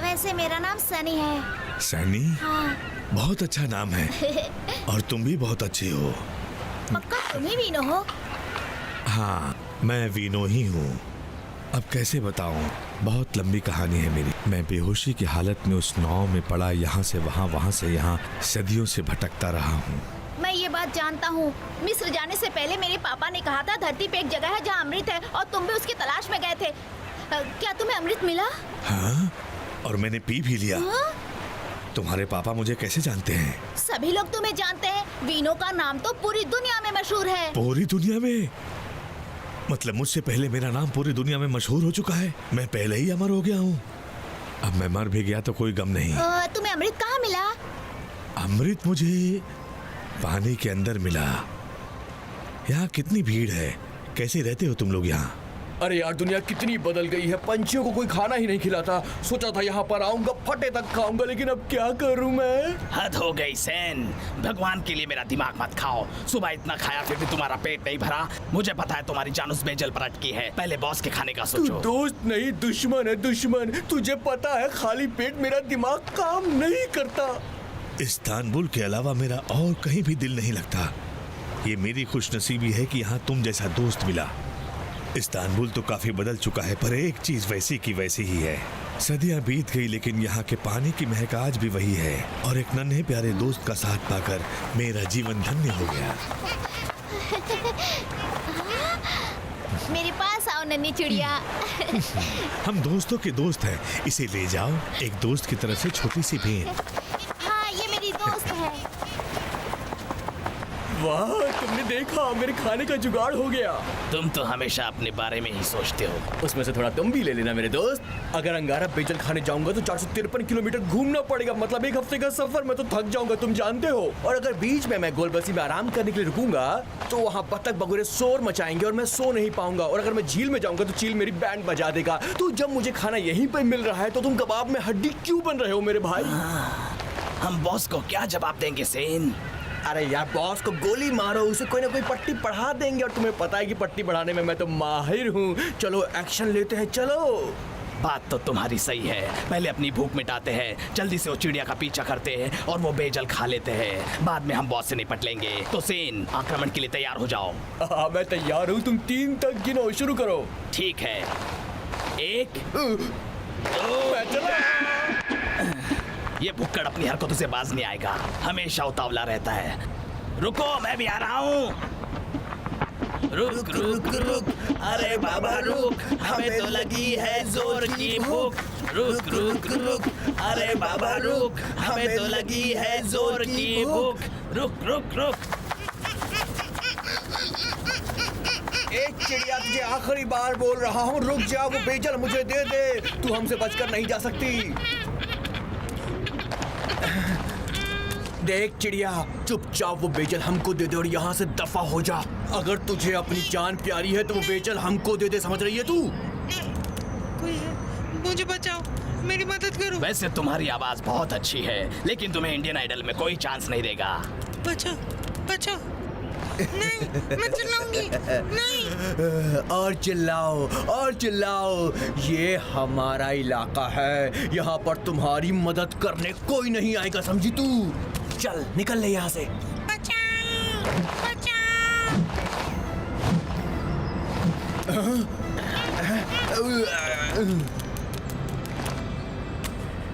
वैसे मेरा नाम सनी है।
सनी?
हाँ।
बहुत अच्छा नाम है। और तुम भी बहुत अच्छी हो।
पक्का तुम ही वीनो हो?
हाँ, मैं वीनो ही हूँ। अब कैसे बताऊँ, बहुत लंबी कहानी है मेरी। मैं बेहोशी की हालत में उस नाव में पड़ा, यहाँ से वहाँ, वहाँ से यहाँ, सदियों से भटकता रहा हूँ।
मैं ये बात जानता हूँ। मिस्र जाने से पहले मेरे पापा ने कहा था धरती पे एक जगह है जहाँ अमृत है और तुम भी उसकी तलाश में गए थे। क्या तुम्हें अमृत मिला?
हाँ, और मैंने पी भी लिया।
हाँ?
तुम्हारे पापा मुझे कैसे जानते हैं?
सभी लोग तुम्हें जानते हैं। वीनो का नाम तो पूरी दुनिया में मशहूर है।
पूरी दुनिया में? मतलब मुझसे पहले मेरा नाम पूरी दुनिया में मशहूर हो चुका है। मैं पहले ही अमर हो गया हूँ। अब मैं मर भी गया तो कोई गम नहीं।
तुम्हें अमृत कहाँ मिला?
अमृत मुझे पानी के अंदर मिला। यहाँ कितनी भीड़ है, कैसे रहते हो तुम लोग यहाँ?
अरे यार, दुनिया कितनी बदल गई है। पंछियों को कोई खाना ही नहीं खिलाता। सोचा था यहाँ पर आऊंगा, फटे तक खाऊंगा, लेकिन अब क्या करूँ मैं?
हद हो गई सैन, भगवान के लिए मेरा दिमाग मत खाओ। सुबह इतना खाया फिर भी तुम्हारा पेट नहीं भरा। मुझे पता है तुम्हारी जान उस बेजल पर अटकी है। पहले बॉस के खाने का सोचो।
तू दोस्त नहीं, दुश्मन है, दुश्मन। तुझे पता है, खाली पेट मेरा दिमाग काम नहीं करता।
इस्तांबुल के अलावा मेरा और कहीं भी दिल नहीं लगता। ये मेरी खुशनसीबी है कि यहाँ तुम जैसा दोस्त मिला। इस्तांबुल तो काफी बदल चुका है, पर एक चीज वैसी की वैसी ही है। सदियां बीत गई लेकिन यहाँ के पानी की महक आज भी वही है, और एक नन्हे प्यारे दोस्त का साथ पाकर मेरा जीवन धन्य हो गया।
मेरे पास आओ नन्ही चिड़िया।
हम दोस्तों के दोस्त हैं, इसे ले जाओ। एक दोस्त की तरफ से छोटी सी भेंट।
हाँ, ये मेरी दोस्त है।
वाह, तुमने देखा, मेरे खाने का जुगाड़ हो गया।
तुम तो हमेशा अपने बारे में ही सोचते हो।
उसमें से थोड़ा तुम भी ले लेना मेरे दोस्त। अगर अंगारा पेयजल खाने जाऊंगा तो 453 किलोमीटर घूमना पड़ेगा, मतलब 1 हफ्ते का सफर। मैं तो थक जाऊंगा, तुम जानते हो। और अगर बीच में मैं गोलबसी में आराम करने के लिए रुकूंगा तो वहाँ बतख बगुरे शोर मचाएंगे और मैं सो नहीं पाऊंगा। और अगर मैं झील में जाऊंगा तो चील मेरी बैंड बजा देगा। तो जब मुझे खाना यहीं पे मिल रहा है तो तुम कबाब में हड्डी क्यों बन रहे हो मेरे भाई?
हम बॉस को क्या जवाब देंगे सेन?
अरे यार, बॉस को गोली मारो, उसे कोई ना कोई पट्टी पढ़ा देंगे। और तुम्हें पता है कि पट्टी पढ़ाने में मैं तो माहिर हूँ। चलो एक्शन लेते हैं, चलो।
बात तो तुम्हारी सही है। पहले अपनी भूख मिटाते हैं, जल्दी से वो चिड़िया का पीछा करते हैं और वो बेजल खा लेते हैं। बाद में हम बॉस से निपट लेंगे। तो सेन, आक्रमण के लिए तैयार हो जाओ।
हाँ, मैं तैयार हूँ। तुम 3 तक गिनो, शुरू करो।
ठीक है। 1
मैं चला।
ये भुक्कड़ अपनी हरकतों से बाज नहीं आएगा, हमेशा उतावला रहता है। रुको, मैं भी आ रहा हूँ। रुक रुक रुक, अरे बाबा रुक, हमें तो लगी है जोर की भूख। रुक रुक रुक, अरे बाबा रुक, हमें तो लगी है जोर की भूख। रुक रुक रुक।
एक चिड़िया, तुझे आखिरी बार बोल रहा हूँ, रुक जा। वो बेजल मुझे दे दे, तू हमसे बचकर नहीं जा सकती। देख चिड़िया, चुपचाप वो बेजल हमको दे दे और यहाँ से दफा हो जा। अगर तुझे अपनी जान प्यारी है तो वो बेजल हमको दे दे, समझ रही है तू?
कोई है, मुझे बचाओ, मेरी मदद करो।
वैसे तुम्हारी आवाज बहुत अच्छी है, लेकिन तुम्हें इंडियन आइडल में कोई चांस नहीं देगा।
बचाओ, बचाओ। नहीं, मैं चिल्लाऊंगी। नहीं।
और चिल्लाओ, और चिल्लाओ। ये हमारा इलाका है, यहाँ पर तुम्हारी मदद करने कोई नहीं आएगा, समझी तू? चल निकल ले यहाँ से।
बचाओ, बचाओ।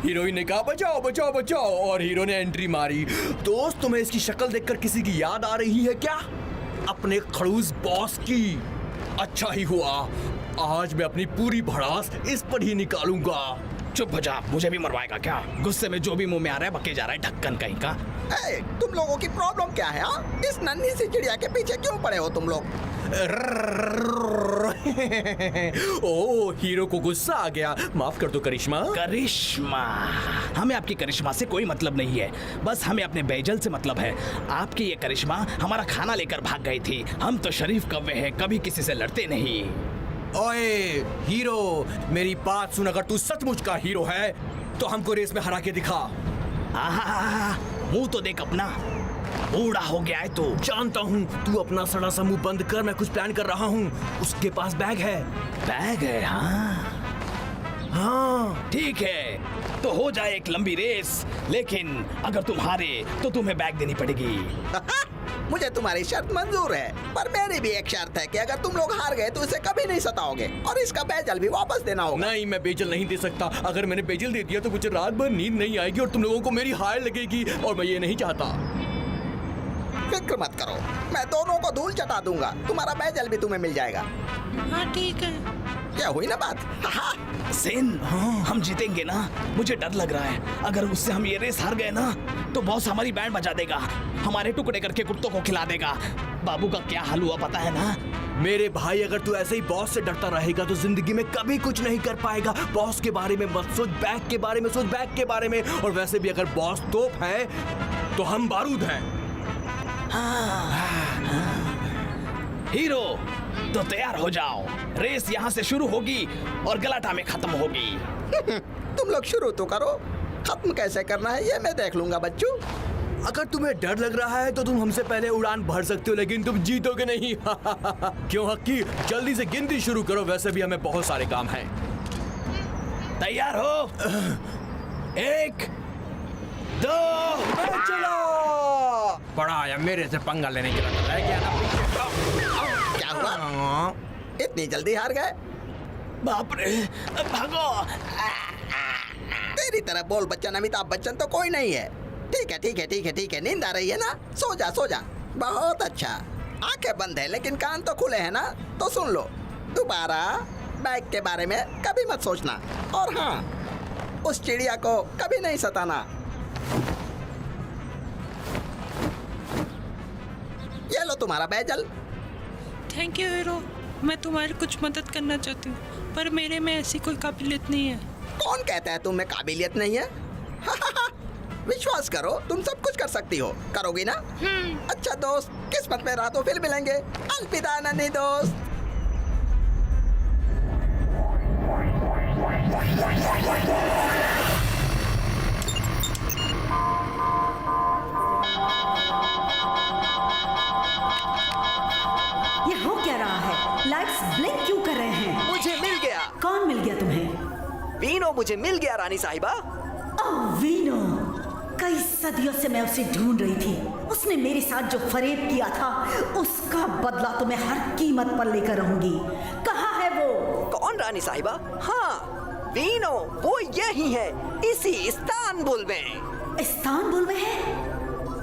हीरोइन ने कहा बचाओ बचाओ बचाओ, और हीरो ने एंट्री मारी। दोस्त, तुम्हें इसकी शक्ल देखकर किसी की याद आ रही है क्या? अपने खड़ूस बॉस की। अच्छा ही हुआ, आज मैं अपनी पूरी भड़ास इस पर ही निकालूंगा।
चुप हो जा, मुझे भी मरवाएगा क्या? गुस्से में जो भी मुंह में आ रहा है बके जा रहा है, ढक्कन कहीं का।
ए, तुम लोगों की प्रॉब्लम क्या है? हाँ? इस नन्ही सी चिड़िया के पीछे क्यों पड़े हो तुम लोग?
ओ, हीरो को गुस्सा आ गया। माफ कर दो करिश्मा।
करिश्मा? हमें आपकी करिश्मा से कोई मतलब नहीं है, बस हमें अपने बेजल से मतलब है। आपकी ये करिश्मा हमारा खाना लेकर भाग गई थी। हम तो शरीफ कव्वे हैं, कभी किसी से लड़ते नहीं।
ओए हीरो, मेरी बात सुन। अगर तू सचमुच का हीरो है तो हमको रेस में हरा के दिखा।
मुंह तो देख अपना, बूढ़ा हो गया है तू।
जानता हूँ, तू अपना सड़ा सा मुंह बंद कर, मैं कुछ प्लान कर रहा हूँ। उसके पास बैग है।
बैग है? हाँ ठीक है, तो हो जाए एक लंबी रेस, लेकिन अगर तुम हारे तो तुम्हें बैग देनी पड़ेगी।
मुझे तुम्हारी शर्त मंजूर है, पर मेरी भी एक शर्त है कि अगर तुम लोग हार गए तो इसे कभी नहीं सताओगे और इसका बेजल भी वापस देना होगा।
नहीं, मैं बेजल नहीं दे सकता। अगर मैंने बेजल दे दिया तो मुझे रात भर नींद नहीं आएगी और तुम लोगों को मेरी हार लगेगी, और मैं ये नहीं चाहता।
फिक्र मत करो, मैं दोनों को धूल चटा दूंगा। तुम्हारा बेजल भी तुम्हें मिल जाएगा।
हाँ ठीक है।
क्या हुई ना बात?
सेन, हम जीतेंगे ना? मुझे डर लग रहा है, अगर उससे हम ये रेस हार गए ना तो बॉस हमारी बैंड बजा देगा, हमारे टुकड़े करके कुत्तों को खिला देगा। बाबू का क्या हाल हुआ पता है ना?
मेरे भाई, अगर तू ऐसे ही बॉस से डरता रहेगा तो जिंदगी में कभी कुछ नहीं कर पाएगा। बॉस के बारे में मत सोच, बैग के बारे में सोच, बैग के बारे में। और वैसे भी अगर बॉस तोप है तो हम बारूद हैं।
हीरो, तो तैयार हो जाओ, रेस यहाँ से शुरू होगी और गलाटा में खत्म होगी।
तुम लोग शुरू तो करो, खत्म कैसे करना है ये मैं देख लूंगा बच्चों।
अगर तुम्हें डर लग रहा है तो तुम हमसे पहले उड़ान भर सकते हो, लेकिन तुम जीतोगे नहीं। क्यों हक्की, जल्दी से गिनती शुरू करो, वैसे भी हमें बहुत सारे काम हैं।
तैयार हो? 1 2
चलो। बड़ा आया मेरे से पंगा लेने के लिए रह गया ना पीछे।
क्या हुआ? इतनी जल्दी हार गए?
बाप रे, भागो।
तेरी तरह बोल बच्चन अमिताभ बच्चन तो कोई नहीं है। ठीक है ठीक है ठीक है ठीक है, नींद आ रही है ना? सो जा सो जा। बहुत अच्छा। आंखें बंद है लेकिन कान तो खुले हैं ना, तो सुन लो। दोबारा बैग के बारे में कभी मत सोचना। और हाँ, उस चिड़िया को कभी नहीं सताना। ये लो तुम्हारा बैजल।
Thank you hero. मैं तुम्हारी कुछ मदद करना चाहती हूँ, पर मेरे में ऐसी कोई काबिलियत नहीं है।
कौन कहता है तुम में काबिलियत नहीं है? विश्वास करो, तुम सब कुछ कर सकती हो। करोगी ना? अच्छा दोस्त, किस्मत में रहा तो फिर मिलेंगे। अलविदा नन्ही दोस्त।
ये हो क्या रहा है? लाइट्स ब्लिंक क्यों कर रहे हैं?
मुझे मिल गया।
कौन मिल गया तुम्हें?
वीनो मुझे मिल गया रानी साहिबा।
ओह वीनो, कई सदियों से मैं उसे ढूंढ रही थी। उसने मेरे साथ जो फरेब किया था, उसका बदला तो मैं हर कीमत पर लेकर रहूंगी। कहाँ है वो?
कौन रानी साहिबा? हाँ, वीनो, वो यही है, इसी इस्तांबुल में।
इस्तांबुल में है?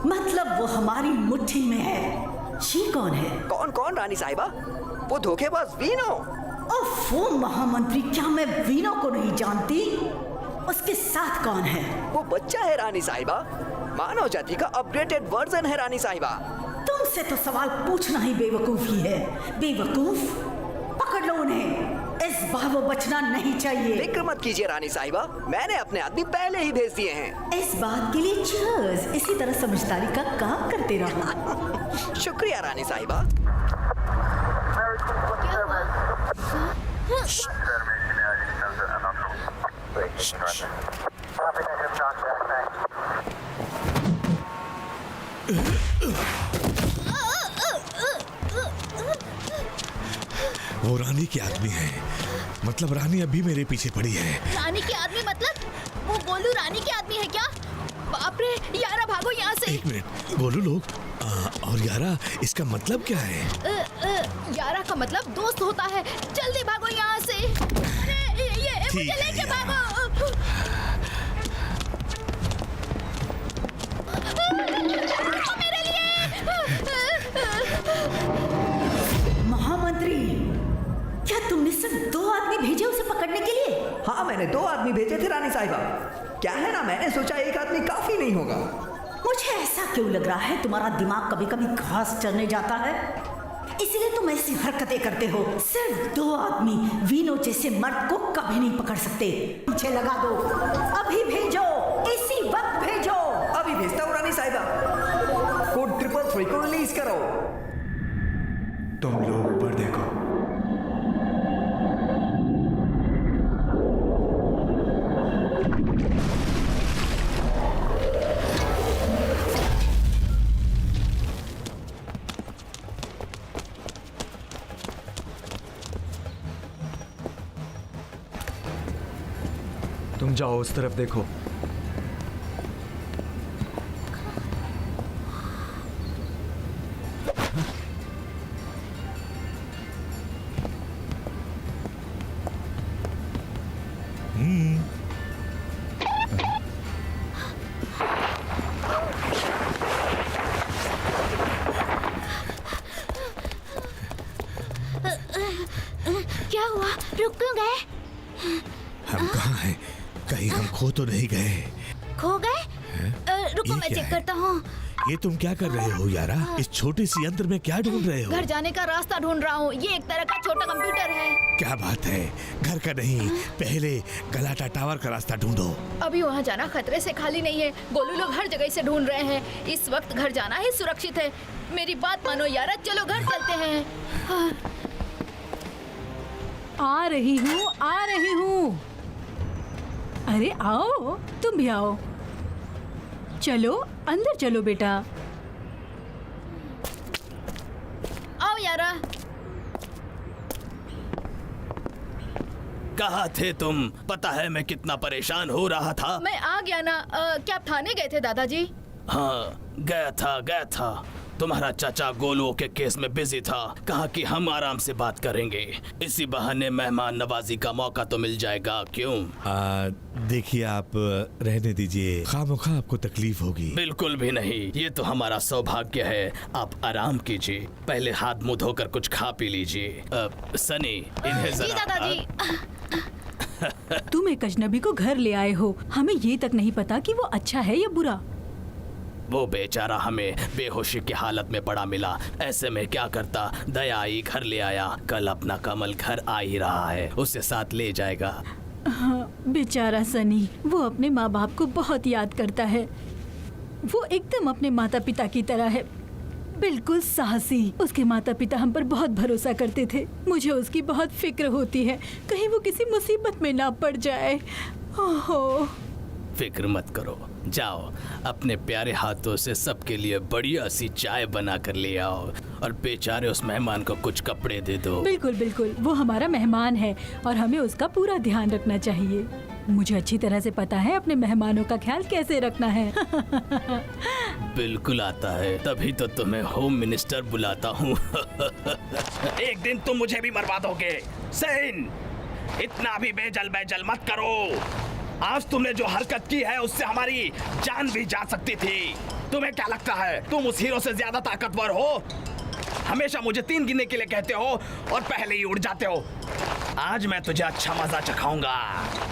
मतलब वो हमारी मुट्ठी में है। शी कौन है?
कौन कौन रानी साहिबा? वो धोखेबाज वीनो।
ओफो महामंत्री, क्या मैं वीनो को नहीं जानती? उसके साथ कौन है?
वो बच्चा है रानी साहिबा, मानव जाति का अपग्रेडेड वर्जन है रानी साहिबा।
तुमसे तो सवाल पूछना ही बेवकूफी है। बेवकूफ, पकड़ लो उन्हें। इस बार वो बचना नहीं चाहिए।
फिक्र मत कीजिए रानी साहिबा, मैंने अपने आदमी पहले ही भेज दिए हैं।
इस बात के लिए चीयर्स। इसी तरह समझदारी का काम करते रहो।
शुक्रिया रानी साहिबा।
वो रानी के आदमी है। मतलब रानी अभी मेरे पीछे पड़ी है।
रानी के आदमी मतलब? वो गोलू रानी के आदमी है क्या? बाप रे, यारा भागो यहाँ से।
एक मिनट, गोलू लोग और यारा, इसका मतलब क्या है?
यारा का मतलब दोस्त होता है। जल्दी भागो यहाँ से। अरे ये मुझे लेके भागो। मेरे लिए।
महामंत्री, क्या तुमने सिर्फ 2 आदमी भेजे उसे पकड़ने के लिए?
हाँ, मैंने 2 आदमी भेजे थे रानी साहिबा। क्या है ना, मैंने सोचा एक आदमी काफी नहीं होगा।
मुझे ऐसा क्यों लग रहा है तुम्हारा दिमाग कभी कभी घास चरने जाता है, इसीलिए तुम ऐसी हरकतें करते हो। सिर्फ 2 आदमी वीनो जैसे मर्द को कभी नहीं पकड़ सकते। पीछे लगा दो। अभी भेजो, इसी वक्त भेजो।
अभी भेजता हूँ रानी साहिबा। कोड 333 को रिलीज करो।
तुम लोग ऊपर देखो।
तुम जाओ उस तरफ देखो।
क्या हुआ? रुक क्यों गए?
हम कहाँ हैं? कहीं हम खो तो नहीं गए?
खो गए? रुको,
ये
मैं
क्या
चेक
है?
करता हूँ।
ये तुम क्या कर रहे हो यारा? इस छोटी सी यंत्र में क्या ढूंढ रहे हो?
घर जाने का रास्ता ढूंढ रहा हूँ। ये एक तरह का छोटा कंप्यूटर है।
क्या बात है, घर का नहीं, पहले गलाटा टावर का रास्ता ढूंढो।
अभी वहाँ जाना खतरे से खाली नहीं है। गोलू लोग हर जगह से ढूंढ रहे हैं। इस वक्त घर जाना ही सुरक्षित है। मेरी बात मानो यारा, चलो घर चलते हैं। हाँ।
आ रही हूँ। अरे आओ, तुम भी आओ। चलो अंदर चलो बेटा।
आओ यारा।
कहाँ थे तुम? पता है मैं कितना परेशान हो रहा था।
मैं आ गया ना। क्या आप थाने गए थे दादाजी?
हाँ, गया था। तुम्हारा चाचा गोलुओं के केस में बिजी था। कहा कि हम आराम से बात करेंगे। इसी बहाने मेहमान नवाजी का मौका तो मिल जाएगा, क्यों?
देखिए, आप रहने दीजिए, खामोखा आपको तकलीफ होगी।
बिल्कुल भी नहीं, ये तो हमारा सौभाग्य है। आप आराम कीजिए, पहले हाथ मुंह धोकर कुछ खा पी लीजिए। सनी, इन्हें
जी
जरा
दादाजी।
तुम एक अजनबी को घर ले आए हो, हमें ये तक नहीं पता कि वो अच्छा है या बुरा।
वो बेचारा हमें बेहोशी की हालत में पड़ा मिला। ऐसे में क्या करता, दया आई, घर ले आया। कल अपना कमल घर आ ही रहा है, उसे साथ ले जाएगा।
हाँ, बेचारा सनी, वो अपने माँ बाप को बहुत याद करता है। वो एकदम अपने माता पिता की तरह है, बिल्कुल साहसी। उसके माता पिता हम पर बहुत भरोसा करते थे। मुझे उसकी बहुत फिक्र होती है, कहीं वो किसी मुसीबत में ना पड़ जाए। ओहो।
फिक्र मत करो, जाओ अपने प्यारे हाथों से सबके लिए बढ़िया सी चाय बना कर ले आओ और बेचारे उस मेहमान को कुछ कपड़े दे दो।
बिल्कुल बिल्कुल, वो हमारा मेहमान है और हमें उसका पूरा ध्यान रखना चाहिए। मुझे अच्छी तरह से पता है अपने मेहमानों का ख्याल कैसे रखना है।
बिल्कुल आता है, तभी तो तुम्हें होम मिनिस्टर बुलाता हूँ। एक दिन तुम मुझे भी मरवा दोगे। सेन, इतना भी बेजल मत करो। आज तुमने जो हरकत की है उससे हमारी जान भी जा सकती थी। तुम्हें क्या लगता है तुम उस हीरो से ज्यादा ताकतवर हो? हमेशा मुझे 3 गिनने के लिए कहते हो और पहले ही उड़ जाते हो। आज मैं तुझे अच्छा मजा चखाऊंगा।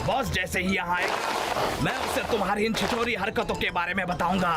बॉस जैसे ही यहाँ आएगा मैं उसे तुम्हारी इन छिछोरी हरकतों के बारे में बताऊंगा।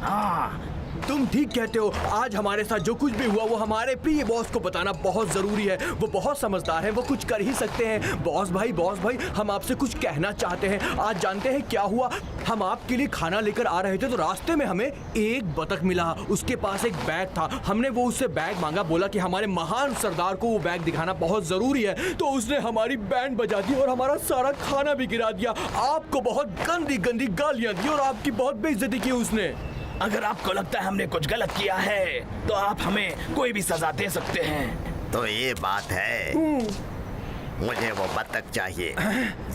हाँ,
तुम ठीक कहते हो। आज हमारे साथ जो कुछ भी हुआ वो हमारे प्रिय बॉस को बताना बहुत जरूरी है। वो बहुत समझदार है, वो कुछ कर ही सकते हैं। बॉस भाई, हम आपसे कुछ कहना चाहते हैं। आज जानते हैं क्या हुआ? हम आपके लिए खाना लेकर आ रहे थे तो रास्ते में हमें एक बतख मिला। उसके पास एक बैग था। हमने वो उससे बैग मांगा, बोला कि हमारे महान सरदार को वो बैग दिखाना बहुत जरूरी है। तो उसने हमारी बैंड बजा दी और हमारा सारा खाना भी गिरा दिया। आपको बहुत गंदी गंदी गालियां दी और आपकी बहुत बेइज्जती की उसने।
अगर आपको लगता है हमने कुछ गलत किया है तो आप हमें कोई भी सजा दे सकते हैं।
तो ये बात है, मुझे वो बतख चाहिए,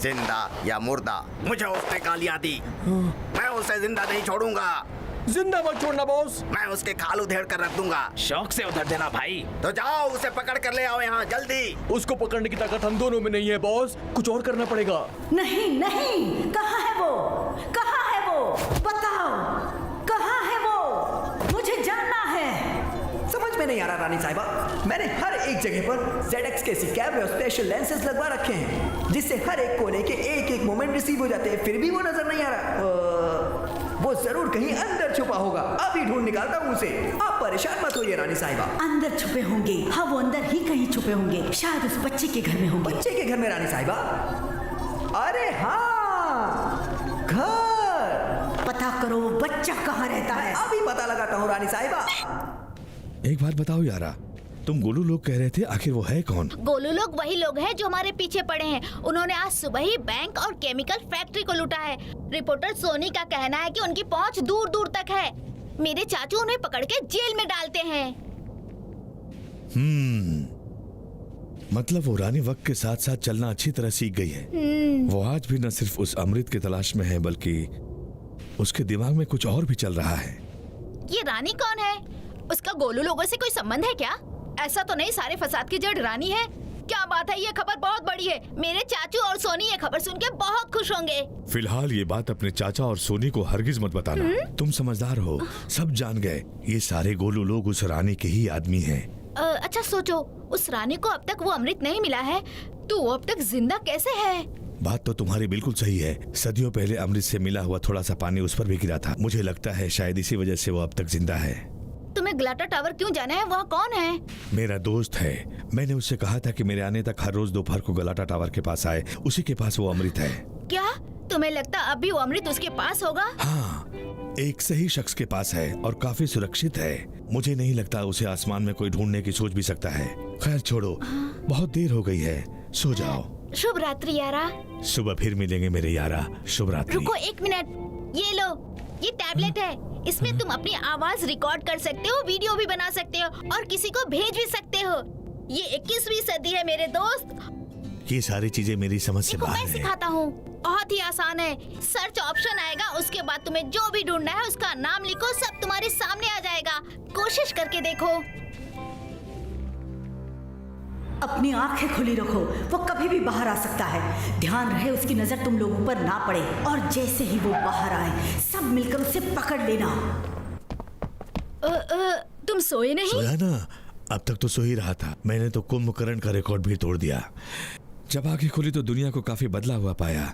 जिंदा या मुर्दा। मुझे उसने गालियां दी, मैं उसे जिंदा नहीं छोड़ूंगा।
जिंदा मत छोड़ना बॉस।
मैं उसके खाल उधेड़ कर रख दूंगा।
शौक से उधर देना भाई।
तो जाओ उसे पकड़ कर ले आओ यहाँ जल्दी।
उसको पकड़ने की ताकत हम दोनों में नहीं है बॉस, कुछ और करना पड़ेगा।
नहीं नहीं, कहाँ है वो? कहाँ है वो? बताओ, कहाँ है वो? मुझे जानना है।
समझ में नहीं आ रहा रानी साहिबा। मैंने हर एक जगह पर ZX के कैम में स्पेशल लेंसेज लगवा रखे हैं, जिससे हर एक कोने के एक मोमेंट रिसीव हो जाते हैं, फिर भी वो नजर नहीं आ रहा। वो जरूर कहीं अंदर छुपा होगा। अभी ढूंढ निकालता हूँ उसे। आप परेशान मत होइए रानी साहिबा।
अंदर छुपे होंगे। हाँ, वो अंदर ही कहीं छुपे होंगे, शायद उस बच्चे के घर में होंगे।
बच्चे के घर में रानी साहिबा? अरे हाँ, घर।
पता करो वो बच्चा कहाँ रहता है।
अभी पता लगाता हूँ रानी साहिबा।
एक बात बताओ यारा, तुम गोलू लोग कह रहे थे, आखिर वो है कौन?
गोलू लोग वही लोग हैं जो हमारे पीछे पड़े हैं। उन्होंने आज सुबह ही बैंक और केमिकल फैक्ट्री को लूटा है। रिपोर्टर सोनी का कहना है कि उनकी पहुंच दूर दूर तक है। मेरे चाचू उन्हें पकड़ के जेल में डालते हैं।
मतलब वो रानी वक्त के साथ साथ चलना अच्छी तरह सीख गई है। वो आज भी न सिर्फ उस अमृत की तलाश में है, बल्कि उसके दिमाग में कुछ और भी चल रहा है।
ये रानी कौन है? उसका गोलू लोगों से कोई संबंध है क्या? ऐसा तो नहीं सारे फसाद की जड़ रानी है? क्या बात है, ये खबर बहुत बड़ी है। मेरे चाचू और सोनी ये खबर सुन के बहुत खुश होंगे।
फिलहाल ये बात अपने चाचा और सोनी को हरगिज मत बताना। तुम समझदार हो, सब जान गए। ये सारे गोलू लोग उस रानी के ही आदमी हैं।
अच्छा सोचो, उस रानी को अब तक वो अमृत नहीं मिला है तो वो अब तक जिंदा कैसे है?
बात तो तुम्हारी बिल्कुल सही है। सदियों पहले अमृत से मिला हुआ थोड़ा सा पानी उस पर भी गिरा था। मुझे लगता है शायद इसी वजह से वो अब तक जिंदा है।
तुम्हें ग्लाटा टावर क्यों जाना है? वहाँ कौन है?
मेरा दोस्त है। मैंने उससे कहा था कि मेरे आने तक हर रोज दोपहर को गलाटा टावर के पास आए। उसी के पास वो अमृत है।
क्या तुम्हें लगता अभी वो अमृत उसके पास होगा?
हाँ, एक सही शख्स के पास है और काफी सुरक्षित है। मुझे नहीं लगता उसे आसमान में कोई ढूंढने की सोच भी सकता है। खैर छोड़ो, बहुत देर हो गई है, सो जाओ।
शुभ रात्रि यारा।
सुबह फिर मिलेंगे मेरे यारा। शुभ रात्रि।
रुको 1 मिनट, ये लो, ये टैबलेट है। इसमें तुम अपनी आवाज रिकॉर्ड कर सकते हो, वीडियो भी बना सकते हो और किसी को भेज भी सकते हो। ये 21वीं सदी है मेरे दोस्त।
ये सारी चीजें मेरी समझ से
देखो
बाहर
मैं
है।
सिखाता हूँ, बहुत ही आसान है। सर्च ऑप्शन आएगा, उसके बाद तुम्हें जो भी ढूंढना है उसका नाम लिखो, सब तुम्हारे सामने आ जाएगा। कोशिश करके देखो।
अपनी आंखें खुली रखो, वो कभी भी बाहर आ सकता है। ध्यान रहे उसकी नजर तुम लोगों पर ना पड़े, और जैसे ही वो बाहर आए सब मिलकर उसे पकड़ लेना।
तुम सोए नहीं?
सोया ना, अब तक तो सो ही रहा था। मैंने तो कुंभकर्ण का रिकॉर्ड भी तोड़ दिया। जब आंखें खुली तो दुनिया को काफी बदला हुआ पाया।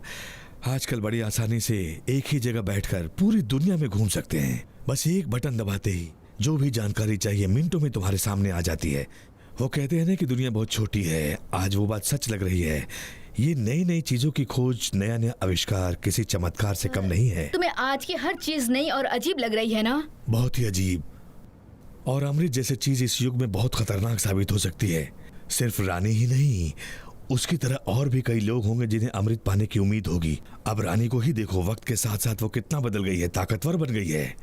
आजकल बड़ी आसानी से एक ही जगह बैठकर पूरी दुनिया में घूम सकते हैं। बस एक बटन दबाते ही जो भी जानकारी चाहिए मिनटों में तुम्हारे सामने आ जाती है। वो कहते हैं ना कि दुनिया बहुत छोटी है, आज वो बात सच लग रही है। ये नई नई चीजों की खोज, नया नया आविष्कार किसी चमत्कार से कम नहीं है।
तुम्हें आज की हर चीज नई और अजीब लग रही है ना?
बहुत ही अजीब। और अमृत जैसे चीज इस युग में बहुत खतरनाक साबित हो सकती है। सिर्फ रानी ही नहीं, उसकी तरह और भी कई लोग होंगे जिन्हें अमृत पाने की उम्मीद होगी। अब रानी को ही देखो, वक्त के साथ साथ वो कितना बदल गई है, ताकतवर बन गई है।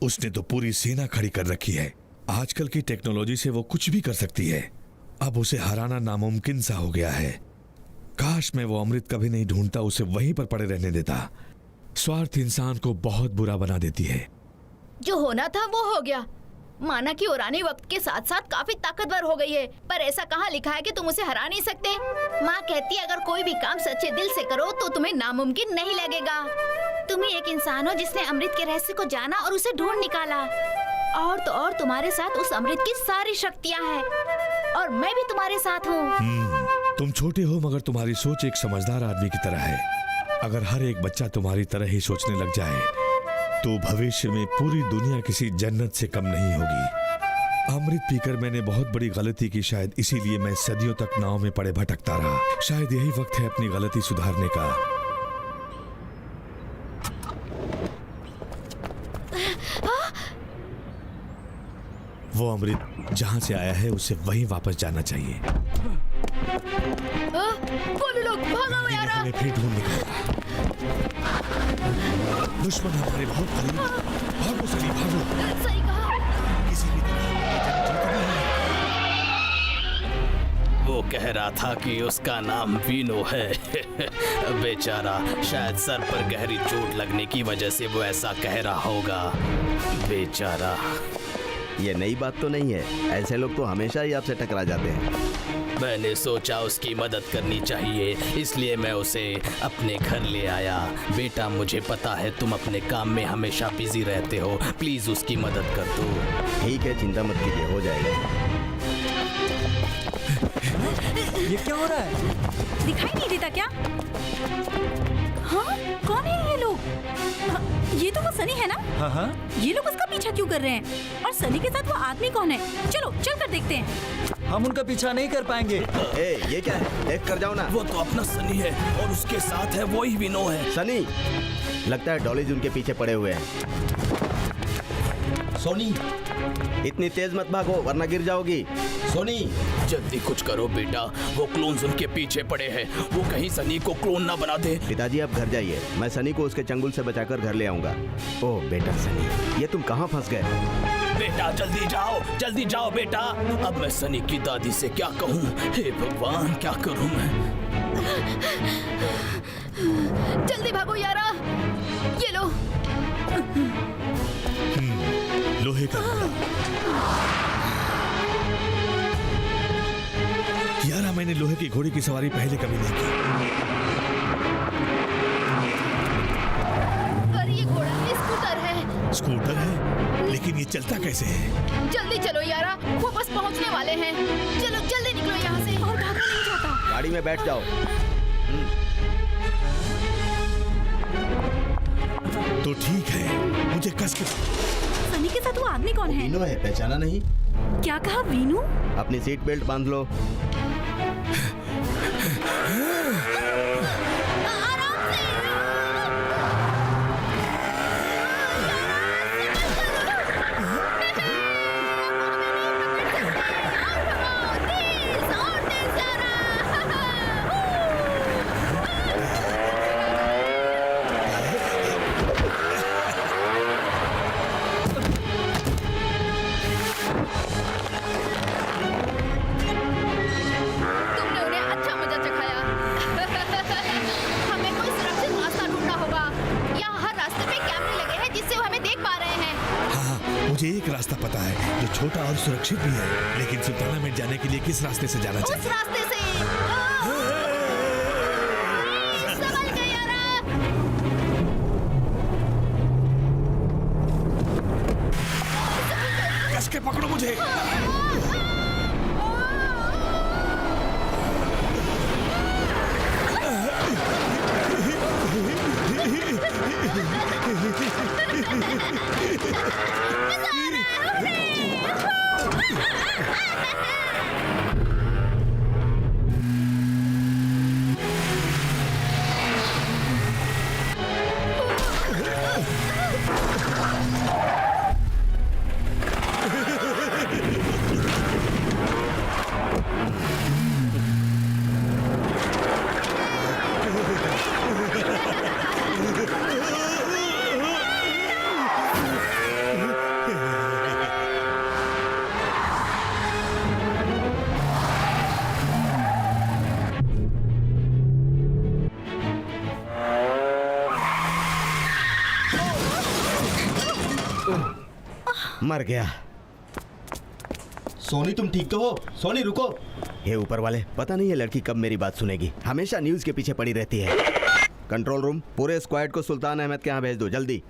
उसने तो पूरी सेना खड़ी कर रखी है। आजकल की टेक्नोलॉजी से वो कुछ भी कर सकती है। अब उसे हराना नामुमकिन सा हो गया है। काश मैं वो अमृत कभी नहीं ढूंढता, उसे वहीं पर पड़े रहने देता। स्वार्थ इंसान को बहुत बुरा बना देती है।
जो होना था वो हो गया। माना कि वो रानी वक्त के साथ साथ काफी ताकतवर हो गई है, पर ऐसा कहाँ लिखा है कि तुम उसे हरा नहीं सकते? माँ कहती है अगर कोई भी काम सच्चे दिल से करो तो तुम्हें नामुमकिन नहीं लगेगा। तुम ही एक इंसान हो जिसने अमृत के रहस्य को जाना और उसे ढूंढ निकाला। और तो और तुम्हारे साथ उस अमृत की सारी शक्तियाँ हैं, और मैं भी तुम्हारे साथ हूँ।
तुम छोटे हो मगर तुम्हारी सोच एक समझदार आदमी की तरह है। अगर हर एक बच्चा तुम्हारी तरह ही सोचने लग जाए तो भविष्य में पूरी दुनिया किसी जन्नत से कम नहीं होगी। अमृत पीकर मैंने बहुत बड़ी गलती की, शायद इसीलिए मैं सदियों तक नाव में पड़े भटकता रहा। शायद यही वक्त है अपनी गलती सुधारने का। वो अमृत जहाँ से आया है उसे वहीं वापस जाना चाहिए।
बोलो लोग, भागो यार!
हमें फिर ढूंढ निकाला। दुश्मन हमारे बहुत करीब। भागो सली, भागो।
सही कहा।
किसी भी तरह
वो कह रहा था कि उसका नाम वीनो है। बेचारा, शायद सर पर गहरी चोट लगने की वजह से वो ऐसा कह रहा होगा। बेचारा।
ये नई बात तो नहीं है, ऐसे लोग तो हमेशा ही आपसे टकरा जाते हैं।
मैंने सोचा उसकी मदद करनी चाहिए, इसलिए मैं उसे अपने घर ले आया। बेटा, मुझे पता है तुम अपने काम में हमेशा बिजी रहते हो, प्लीज उसकी मदद कर दो।
ठीक है, चिंता मत कीजिए, हो जाएगा।
ये क्या हो रहा है?
दिखाई नहीं देता क्या? हाँ, कौन है ये लोग? ये तो वो सनी है ना?
हाँ हाँ।
ये लोग उसका पीछा क्यों कर रहे हैं? और सनी के साथ वो आदमी कौन है? चलो चल कर देखते हैं।
हम उनका पीछा नहीं कर पाएंगे।
ये क्या है? देख कर जाओ ना।
वो तो अपना सनी है और उसके साथ है वही विनो है।
सनी, लगता है डॉलीज उनके पीछे पड़े हुए हैं।
सोनी,
इतनी तेज मत भागो वरना गिर जाओगी।
सोनी,
जल्दी कुछ करो बेटा, वो क्लोन्स उनके पीछे पड़े हैं। वो कहीं सनी को क्लोन ना बना दे।
पिताजी आप घर जाइए, मैं सनी को उसके चंगुल से बचाकर घर ले आऊंगा। ओह बेटा सनी, ये तुम कहाँ फंस गए?
बेटा जल्दी जाओ बेटा। अब मैं सनी की दादी से क्या कहूँ? हे भगवान, क्या करूँ मैं?
जल्दी भागो यारा, ये लो।
लोहे का घोड़ा। यारा, मैंने लोहे की घोड़ी की सवारी पहले कभी नहीं की।
अरे ये घोड़ा स्कूटर है।
स्कूटर है, लेकिन ये चलता कैसे है?
जल्दी चलो यारा, वो बस पहुंचने वाले हैं। चलो जल्दी निकलो यहाँ से। और भागना नहीं चाहता।
गाड़ी में बैठ जाओ।
तो ठीक है, मुझे कस के।
सनी के साथ वो आदमी कौन है?
वीनू है, पहचाना नहीं?
क्या कहा? वीनू?
अपनी सीट बेल्ट बांध लो।
है जो छोटा और सुरक्षित भी है। लेकिन सुल्ताना में जाने के लिए किस रास्ते से जाना
उस
चाहिए?
रास्ते से। संभल गई यारा।
कस के पकड़ो मुझे।
मर गया। सोनी तुम ठीक तो हो? सोनी रुको। हे ऊपर वाले, पता नहीं ये लड़की कब मेरी बात सुनेगी। हमेशा न्यूज के पीछे पड़ी रहती है। कंट्रोल रूम, पूरे स्क्वाड को सुल्तान अहमद के यहाँ भेज दो जल्दी।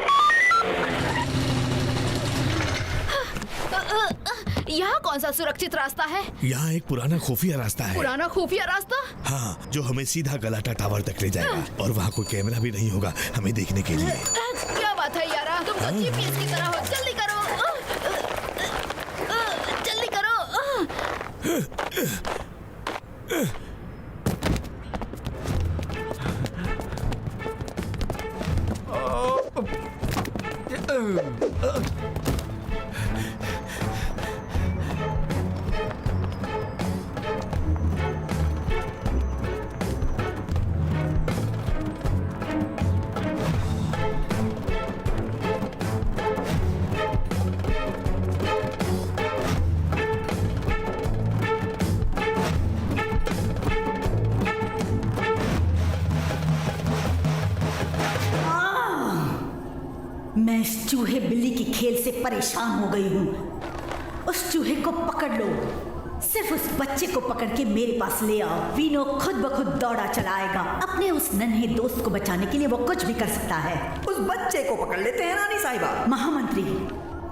यहाँ कौन सा सुरक्षित रास्ता है?
यहाँ एक पुराना खुफिया रास्ता है।
पुराना खुफिया रास्ता?
हाँ, जो हमें सीधा गलाटा टावर तक ले जाएगा और वहाँ कोई कैमरा भी नहीं होगा हमें देखने के लिए।
क्या बात है यारा, तुम तो जीपीएस की तरह हो। जल्दी करो, जल्दी करो।
मैं इस चूहे बिल्ली की खेल से परेशान हो गई हूँ। उस चूहे को पकड़ लो, सिर्फ उस बच्चे को पकड़ के मेरे पास ले आओ। वीनो खुद ब खुद दौड़ा चला आएगा। अपने उस नन्हे दोस्त को बचाने के लिए वो कुछ भी कर सकता है।
उस बच्चे को पकड़ लेते हैं रानी साहिबा।
महामंत्री,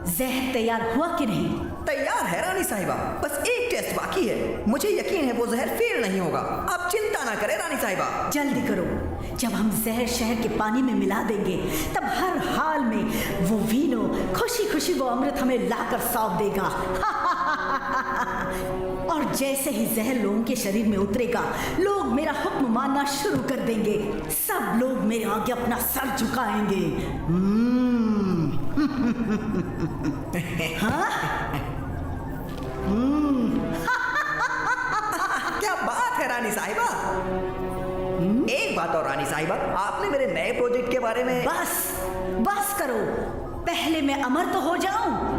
जहर तैयार हुआ कि नहीं?
तैयार है रानी साहिबा, बस एक टेस्ट बाकी है। मुझे यकीन है वो जहर फेल नहीं होगा। आप चिंता ना करें रानी साहिबा।
जल्दी करो, जब हम जहर शहर के पानी में मिला देंगे तब हर हाल में वो वीनो खुशी खुशी वो अमृत हमें लाकर सौंप देगा। और जैसे ही जहर लोगों के शरीर में उतरेगा, लोग मेरा हुक्म मानना शुरू कर देंगे। सब लोग मेरे आगे अपना सर झुकाएंगे। हाँ?
क्या बात है रानी साहिबा। एक बात और रानी साहिबा, आपने मेरे नए प्रोजेक्ट के बारे में।
बस करो, पहले मैं अमर तो हो जाऊं।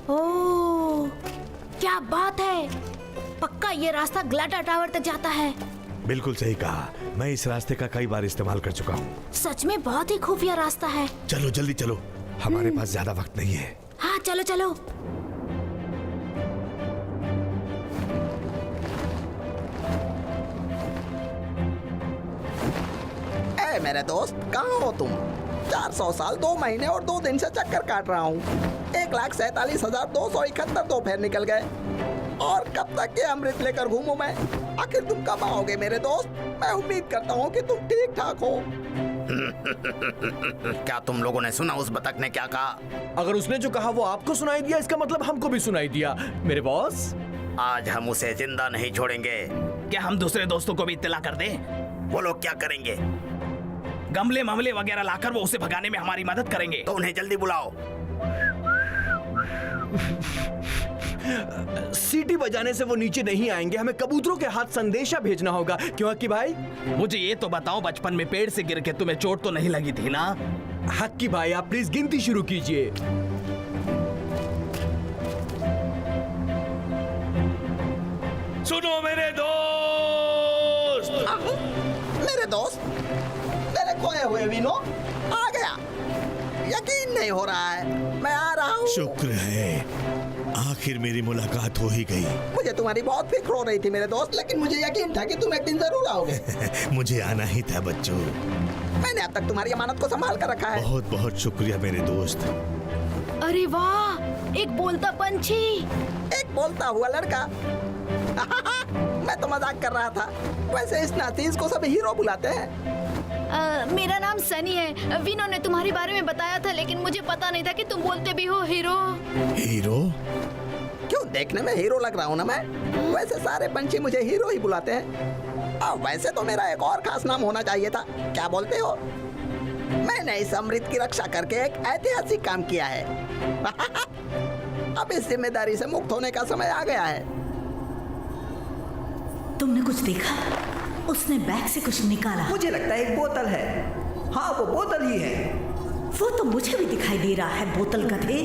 ओह, क्या बात है। पक्का ये रास्ता ग्लाटा टावर तक जाता है।
बिल्कुल सही कहा, मैं इस रास्ते का कई बार इस्तेमाल कर चुका हूँ।
सच में बहुत ही खुफिया रास्ता है।
चलो जल्दी चलो, हमारे पास ज्यादा वक्त नहीं है।
हाँ चलो चलो।
ए मेरे दोस्त, कहाँ हो तुम? 400 साल 2 महीने और 2 दिन से चक्कर काट रहा हूँ। 1,47,271 दोपहर निकल गए और कब तक ये अमृत लेकर घूमूं मैं? आखिर तुम कब आओगे मेरे दोस्त? मैं उम्मीद करता हूँ कि तुम ठीक ठाक हो।
क्या तुम लोगों ने सुना उस बतख ने क्या कहा?
अगर उसने जो कहा वो आपको सुनाई दिया, इसका मतलब हमको भी सुनाई दिया। मेरे बॉस,
आज हम उसे जिंदा नहीं छोड़ेंगे।
क्या हम दूसरे दोस्तों को भी इत्तला कर दें?
वो लोग क्या करेंगे?
गमले ममले वगैरह लाकर वो उसे भगाने में हमारी मदद करेंगे।
तो उन्हें जल्दी बुलाओ।
सीटी बजाने से वो नीचे नहीं आएंगे, हमें कबूतरों के हाथ संदेशा भेजना होगा। क्यों हक्की भाई?
मुझे ये तो बताओ, बचपन में पेड़ से गिर के तुम्हें चोट तो नहीं लगी थी ना?
हक्की भाई आप प्लीज गिनती शुरू कीजिए।
सुनो मेरे दोस्त,
मेरे दोस्त, मेरे खोए हुए विनो आ गया। यकीन नहीं हो रहा है, मैं आ रहा हूँ।
शुक्र है आखिर मेरी मुलाकात हो ही गई।
मुझे तुम्हारी बहुत फिक्र हो रही थी मेरे दोस्त, लेकिन मुझे यकीन था कि तुम एक दिन जरूर आओगे।
मुझे आना ही था बच्चों।
मैंने अब तक तुम्हारी अमानत को संभाल कर रखा है।
बहुत बहुत शुक्रिया मेरे दोस्त।
अरे वाह, एक बोलता पंछी।
एक बोलता हुआ लड़का। मैं तो मजाक कर रहा था। वैसे इस नातीज को सब हीरो बुलाते हैं।
मेरा नाम सनी है। विनो ने तुम्हारे बारे में बताया था, लेकिन मुझे पता नहीं था कि तुम बोलते भी हो हीरो।
हीरो?
क्यों, देखने में हीरो लग रहा हूँ ना मैं? वैसे सारे पंछी मुझे हीरो ही बुलाते हैं। वैसे तो मेरा एक और खास नाम होना चाहिए था। क्या बोलते हो? मैंने इस अमृत की रक्षा करके एक ऐतिहासिक काम किया है। अब इस जिम्मेदारी से मुक्त होने का समय आ गया है।
तुमने कुछ देखा? उसने बैग से कुछ निकाला।
मुझे लगता है एक बोतल है। हाँ वो बोतल ही है।
वो तो मुझे भी दिखाई दे रहा है, बोतल का थे।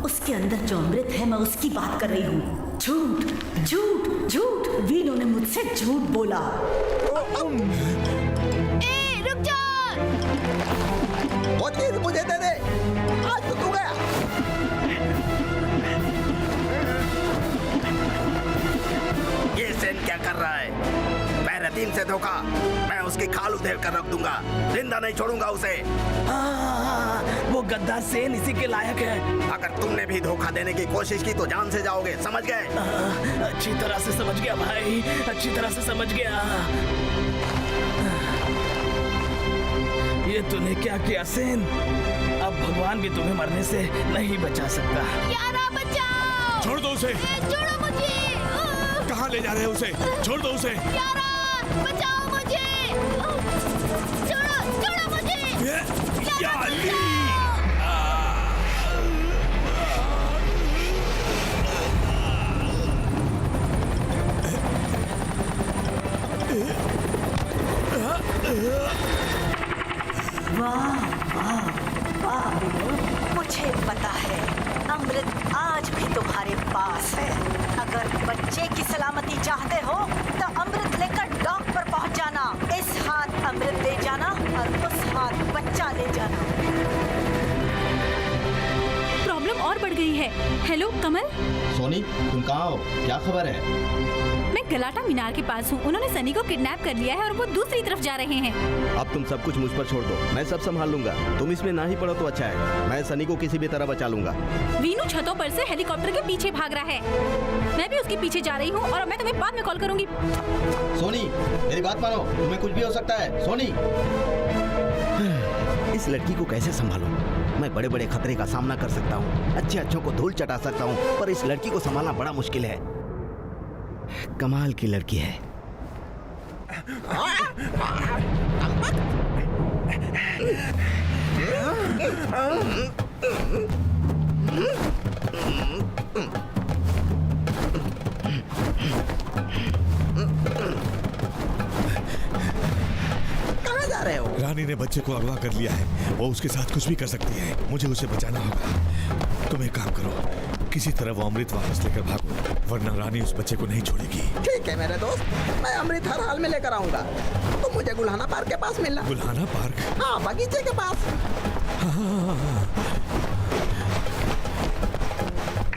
उसके अंदर जो अमृत है, मैं उसकी बात कर रही हूँ। झूठ झूठ झूठ, वीनो ने मुझसे झूठ बोला।
ए, रुक जा।
वो चीज मुझे दे दे, आज तो तू गया।
ये सेन क्या कर रहा है? पहले दिन से धोखा, मैं उसकी खाल उधेड़ कर रख दूंगा, जिंदा नहीं छोड़ूंगा उसे।
वो गद्दा सेन इसी के लायक है।
अगर तुमने भी धोखा देने की कोशिश की तो जान से जाओगे, समझ गए?
अच्छी तरह से समझ गया भाई, अच्छी तरह से समझ गया। ये तूने क्या किया सेन? अब भगवान भी तुम्हें मरने से नहीं बचा सकता।
यारा बचाओ।
छोड़ दो उसे।
छोड़ो मुझे।
कहाँ ले जा रहे हैं उसे? छोड़ दो उसे।
यारा बचाओ मुझे। छोड़ो छोड़ो मुझे।
या अली!
वाह वाह वाह विनो, मुझे पता है अमृत आज भी तुम्हारे पास है। अगर बच्चे की सलामती चाहते हो तो अमृत लेकर डॉक पर पहुंच जाना। इस हाथ अमृत ले जाना और उस हाथ बच्चा ले जाना।
प्रॉब्लम और बढ़ गई है। हेलो कमल।
सोनी तुम कहाँ हो? क्या खबर है?
मैं गलाटा मीनार के पास हूँ। उन्होंने सनी को किडनैप कर लिया है और वो दूसरी तरफ जा रहे हैं।
अब तुम सब कुछ मुझ पर छोड़ दो, मैं सब संभाल लूंगा। तुम इसमें ना ही पड़ो तो अच्छा है। मैं सनी को किसी भी तरह बचा लूंगा।
वीनू छतों पर से हेलीकॉप्टर के पीछे भाग रहा है। मैं भी उसके पीछे जा रही हूँ और मैं तुम्हें बाद में कॉल करूंगी।
सोनी मेरी बात मानो, तुम्हें कुछ भी हो सकता है। सोनी, इस लड़की को कैसे संभालूं? मैं बड़े बड़े खतरे का सामना कर सकता हूँ, अच्छे अच्छों को धूल चटा सकता हूँ, पर इस लड़की को संभालना बड़ा मुश्किल है। कमाल की लड़की है।
कहाँ जा रहे हो?
रानी ने बच्चे को अगवा कर लिया है। वो उसके साथ कुछ भी कर सकती है। मुझे उसे बचाना होगा। तुम एक काम करो, किसी तरह वो अमृत वापस लेकर भागो, वरना रानी उस बच्चे को नहीं छोड़ेगी।
ठीक है मेरे दोस्त, मैं अमृत हर हाल में लेकर आऊंगा। तुम मुझे गुल्हाना पार्क के पास मिलना।
गुल्हाना पार्क?
हाँ, बगीचे के पास।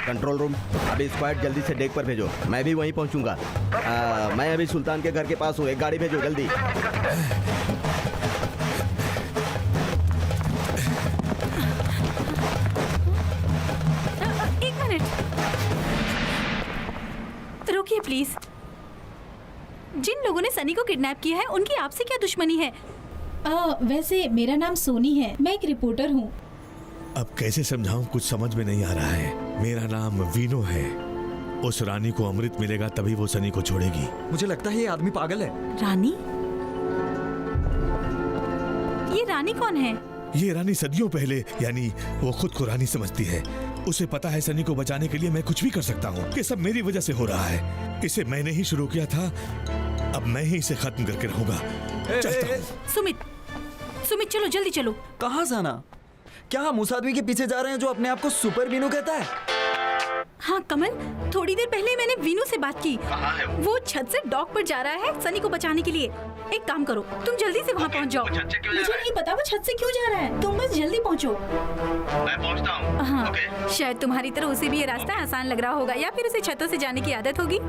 कंट्रोल रूम, अभी स्क्वाड जल्दी से डेक पर भेजो। मैं भी वहीं पहुंचूंगा। मैं अभी सुल्तान के घर के पास हूँ। एक गाड़ी भेजो जल्दी।
एक मिनट रुकिए प्लीज। जिन लोगों ने सनी को किडनैप किया है उनकी आपसे क्या दुश्मनी है?
वैसे मेरा नाम सोनी है, मैं एक रिपोर्टर हूँ।
अब कैसे समझाऊं, कुछ समझ में नहीं आ रहा है। मेरा नाम वीनो है। उस रानी को अमृत मिलेगा तभी वो सनी को छोड़ेगी।
मुझे लगता है ये आदमी पागल है।
रानी? ये रानी कौन है?
ये रानी सदियों पहले, यानी वो खुद को रानी समझती है, उसे पता है सनी को बचाने के लिए मैं कुछ भी कर सकता हूँ। ये सब मेरी वजह से हो रहा है। इसे मैंने ही शुरू किया था, अब मैं ही इसे खत्म करके रहूंगा। चलता हूँ।
सुमित चलो, जल्दी चलो।
कहाँ जाना? क्या हम उस आदमी के पीछे जा रहे हैं जो अपने आप को सुपर वीनू कहता है?
हाँ कमल, थोड़ी देर पहले मैंने वीनू से बात की। वो छत से डॉक पर जा रहा है सनी को बचाने के लिए। एक काम करो, तुम जल्दी से वहाँ पहुँच जाओ।
मुझे नहीं पता वो छत से क्यों जा रहा है, तुम बस जल्दी पहुँचो।
मैं पहुंचता हूँ।
हाँ, शायद तुम्हारी तरह उसे भी ये रास्ता आसान लग रहा होगा, या फिर उसे छतों से जाने की आदत होगी।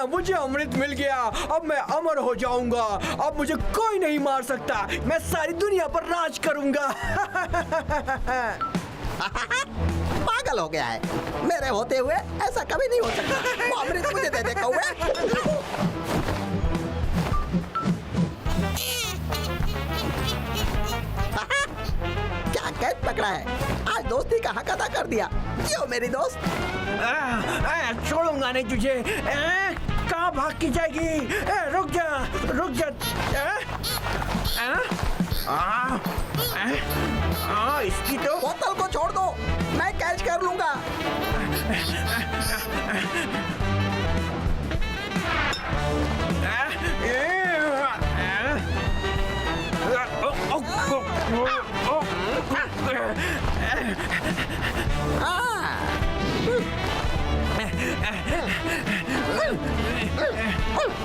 मुझे अमृत मिल गया, अब मैं अमर हो जाऊंगा। अब मुझे कोई नहीं मार सकता, मैं सारी दुनिया पर राज करूंगा।
पागल हो गया है, मेरे होते हुए ऐसा कभी नहीं हो सकता। वो अमृत मुझे दे दे कौवे। क्या कैच पकड़ा है, आज दोस्ती का हक अदा कर दिया। क्यों मेरी दोस्त?
छोड़ूंगा नहीं तुझे। कहाँ भाग की जाएगी? रुक जा, रुक जा। इसकी तो
बोतल को छोड़ दो, मैं कैच कर लूंगा।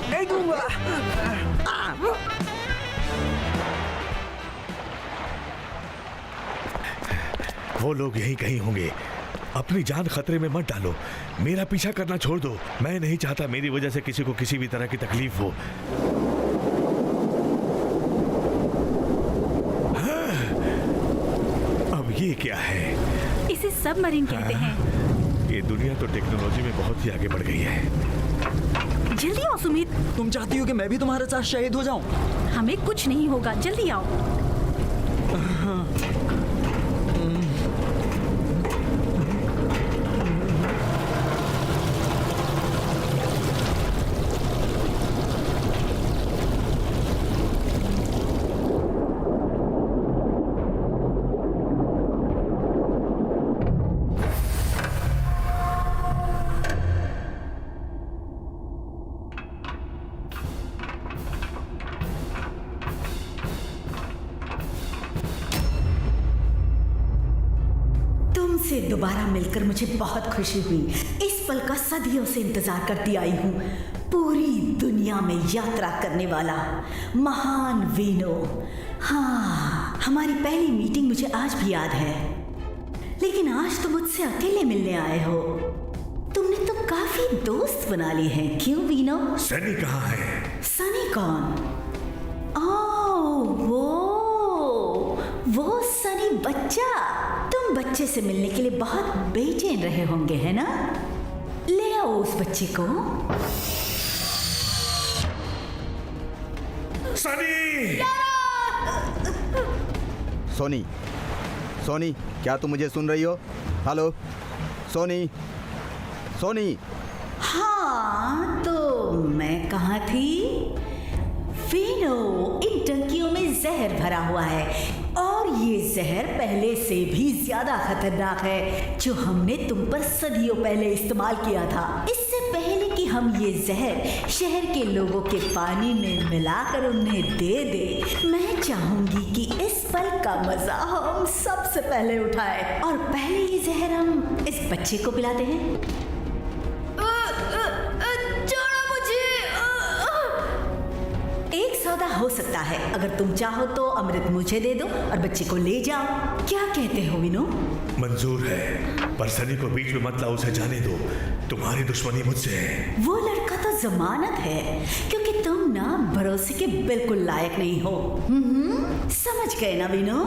नहीं दूंगा।
वो लोग यहीं कहीं होंगे। अपनी जान खतरे में मत डालो, मेरा पीछा करना छोड़ दो। मैं नहीं चाहता मेरी वजह से किसी को किसी भी तरह की तकलीफ हो। हाँ, अब ये क्या है?
इसे सबमरीन कहते हैं।
ये दुनिया तो टेक्नोलॉजी में बहुत ही आगे बढ़ गई है।
जल्दी आओ सुमित।
तुम चाहती हो कि मैं भी तुम्हारे साथ शहीद हो जाऊं?
हमें कुछ नहीं होगा, जल्दी आओ।
तुमसे दोबारा मिलकर मुझे बहुत खुशी हुई। इस पल का सदियों से इंतजार करती आई हूँ। पूरी दुनिया में यात्रा करने वाला महान वीनो। हाँ, हमारी पहली मीटिंग मुझे आज भी याद है। लेकिन आज तुम मुझसे अकेले मिलने आए हो। तुमने तो काफी दोस्त बना लिए हैं, क्यों वीनो?
सनी कहाँ है?
सनी कौन? ओह, वो सनी बच्चा। तुम बच्चे से मिलने के लिए बहुत बेचैन रहे होंगे, है ना? ले आओ उस बच्चे को।
सनी!
सोनी, सोनी, क्या तुम मुझे सुन रही हो? हेलो, सोनी, सोनी।
हाँ, तो मैं कहाँ थी? वीनो, इन टंकियों में जहर भरा हुआ है और ये जहर पहले से भी ज्यादा खतरनाक है, जो हमने तुम पर सदियों पहले इस्तेमाल किया था। इससे पहले कि हम ये जहर शहर के लोगों के पानी में मिलाकर उन्हें दे दे, मैं चाहूंगी कि इस पल का मजा हम सबसे पहले उठाए। और पहले ये जहर हम इस बच्चे को पिलाते हैं। एक सौदा हो सकता है, अगर तुम चाहो तो अमृत मुझे दे दो और बच्चे को ले जाओ। क्या कहते हो विनो?
मंजूर है, पर सनी को बीच में मत लाओ, उसे जाने दो। तुम्हारी दुश्मनी मुझसे है।
वो लड़का तो जमानत है, क्योंकि तुम ना भरोसे के बिल्कुल लायक नहीं हो। समझ गए ना विनो?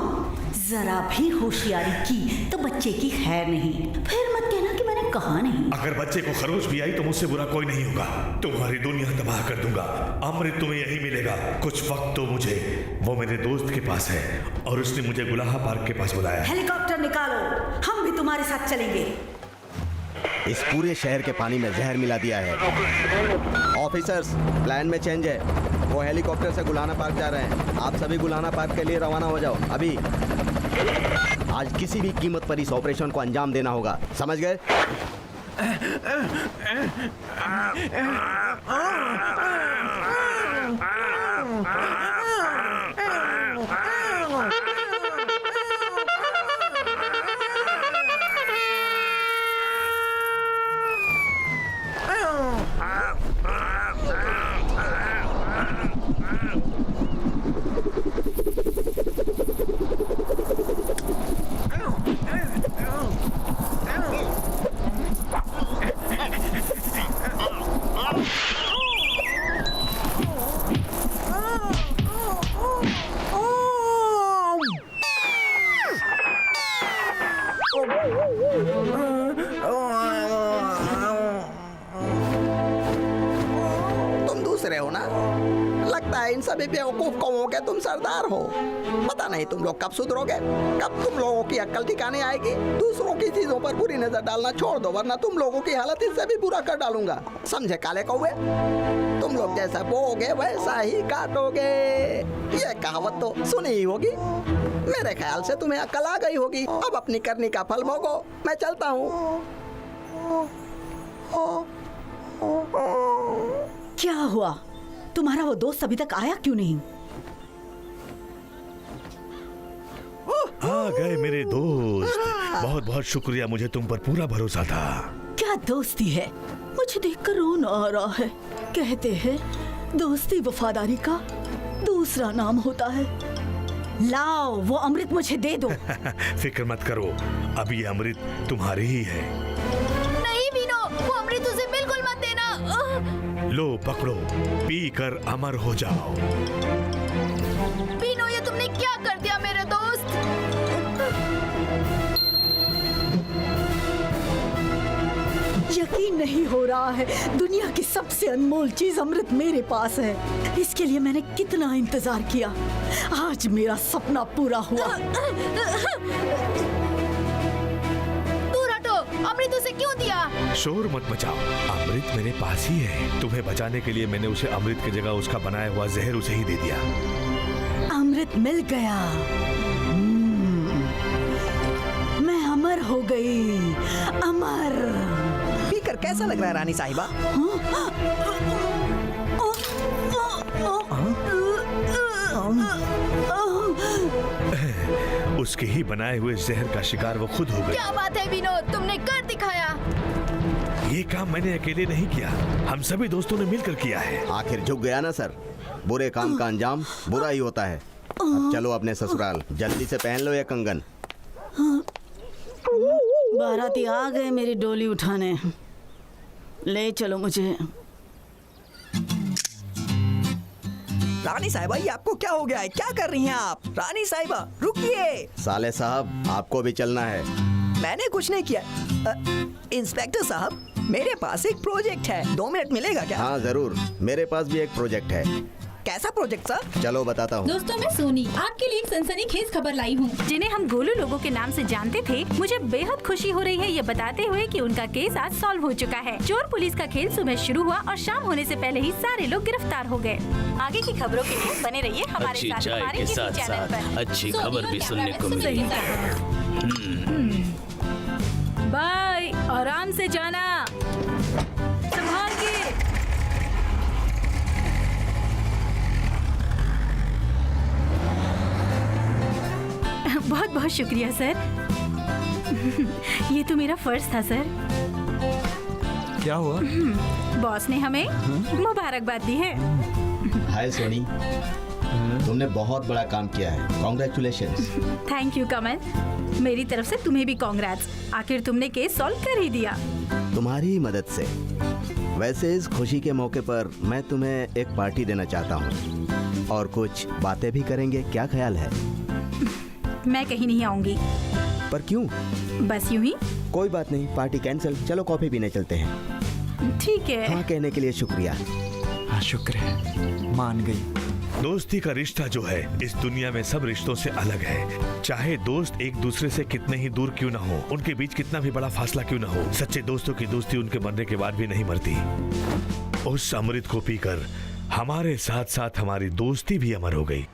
जरा भी होशियारी की तो बच्चे की खैर नहीं। फिर मत कहना कि मैंने कहा नहीं।
अगर बच्चे को खरोच भी आई तो मुझसे बुरा कोई नहीं होगा। तुम्हारी दुनिया तबाह कर दूंगा। अमृत तुम्हें यही मिलेगा। कुछ वक्त तो मुझे, वो मेरे दोस्त के पास है और उसने मुझे गुलाहा पार्क के पास बुलाया।
हेलीकॉप्टर निकालो, हम भी तुम्हारे साथ चलेंगे।
इस पूरे शहर के पानी में जहर मिला दिया है। ऑफिसर्स, प्लान में चेंज है। वो हेलीकॉप्टर से गुलाना पार्क जा रहे हैं। आप सभी गुलाना पार्क के लिए रवाना हो जाओ अभी। आज किसी भी कीमत पर इस ऑपरेशन को अंजाम देना होगा, समझ गए?
तुम दूसरे हो ना? लगता है इन सभी बेवकूफ कौमों के तुम सरदार हो। पता नहीं तुम लोग कब सुधरोगे, कब तुम लोगों की अक्ल ठिकाने आएगी। दूसरों की चीजों पर बुरी नजर डालना छोड़ दो, वरना तुम लोगों की हालत इससे भी बुरा कर डालूंगा। समझे काले कौवे? तुम लोग जैसा बोओगे वैसा ही काटोगे। ये कहावत तो सुनी ही होगी। मेरे ख्याल से तुम्हें अक्ल आ गई होगी। अब अपनी करनी का फल भोगो। मैं चलता हूँ।
क्या हुआ? तुम्हारा वो दोस्त अभी तक आया क्यों नहीं?
आ गए मेरे दोस्त। बहुत बहुत शुक्रिया, मुझे तुम पर पूरा भरोसा था।
क्या दोस्ती है? मुझे देखकर रोना आ रहा है। कहते हैं दोस्ती वफादारी का दूसरा नाम होता है। लाओ वो अमृत मुझे दे दो।
फिक्र मत करो, अब ये अमृत तुम्हारी ही है।
नहीं बीनो, वो अमृत उसे बिल्कुल मत देना।
लो पकड़ो, पी कर अमर हो जाओ।
बीनो, ये तुमने क्या कर दिया मेरे दोस्त?
यकीन नहीं हो रहा है, दुनिया की सबसे अनमोल चीज अमृत मेरे पास है। इसके लिए मैंने कितना इंतजार किया। आज मेरा सपना पूरा हुआ।
दूर हटो, अमृत उसे क्यों दिया?
शोर मत मचाओ, अमृत मेरे पास ही है। तुम्हें बचाने के लिए मैंने उसे अमृत की जगह उसका बनाया हुआ जहर उसे ही दे दिया।
अमृत मिल गया। मैं अमर हो गई, अमर।
पीकर कैसा लग रहा है रानी साहिबा?
उसके ही बनाए हुए जहर का शिकार वो खुद हो गई।
क्या बात है बीनो, तुमने कर दिखाया।
ये काम मैंने अकेले नहीं किया, हम सभी दोस्तों ने मिलकर किया है।
आखिर झुक गया ना सर। बुरे काम का अंजाम बुरा ही होता है। अब चलो अपने ससुराल, जल्दी से पहन लो ये कंगन।
बाराती आ गए मेरी डोली उठाने। ले चलो मुझे।
रानी साहिबा, ये आपको क्या हो गया है? क्या कर रही हैं आप? रानी साहिबा रुकिए।
साले साहब, आपको भी चलना है।
मैंने कुछ नहीं किया। इंस्पेक्टर साहब, मेरे पास एक प्रोजेक्ट है, 2 मिनट मिलेगा क्या?
हाँ जरूर, मेरे पास भी एक प्रोजेक्ट है।
कैसा प्रोजेक्ट सर?
चलो बताता हूँ।
दोस्तों, मैं सोनी आपके लिए एक सनसनीखेज खबर लाई हूँ।
जिन्हें हम गोलू लोगों के नाम से जानते थे, मुझे बेहद खुशी हो रही है ये बताते हुए कि उनका केस आज सॉल्व हो चुका है। चोर पुलिस का खेल सुबह शुरू हुआ और शाम होने से पहले ही सारे लोग गिरफ्तार हो गए। आगे की खबरों के लिए बने रहिए हमारे
अच्छी
साथ
चाय
हमारे
के
इसी
साथ
चैनल
साथ
पर।
अच्छी खबर भी सुनने को
सही
मिली।
बाय, आराम से जाना, संभाल के। बहुत बहुत शुक्रिया सर। ये तो मेरा फर्ज था सर।
क्या हुआ?
बॉस ने हमें मुबारकबाद दी है।
हाय सोनी, तुमने बहुत बड़ा काम किया है। कॉन्ग्रेचुलेशंस।
थैंक यू कमल, मेरी तरफ से तुम्हें भी कॉन्ग्रेट्स। आखिर तुमने केस सॉल्व कर ही दिया।
तुम्हारी ही मदद से। वैसे इस खुशी के मौके पर मैं तुम्हें एक पार्टी देना चाहता हूँ और कुछ बातें भी करेंगे। क्या ख्याल है?
मैं कहीं नहीं आऊंगी।
पर क्यों?
बस यूं ही।
कोई बात नहीं, पार्टी कैंसिल। चलो कॉफी पीने चलते हैं।
ठीक है।
हाँ कहने के लिए शुक्रिया।
हाँ शुक्र है, मान गई।
दोस्ती का रिश्ता जो है इस दुनिया में सब रिश्तों से अलग है। चाहे दोस्त एक दूसरे से कितने ही दूर क्यों ना हो, उनके बीच कितना भी बड़ा फासला क्यों ना हो, सच्चे दोस्तों की दोस्ती उनके मरने के बाद भी नहीं मरती। उस अमृत को पीकर हमारे साथ साथ हमारी दोस्ती भी अमर हो गई।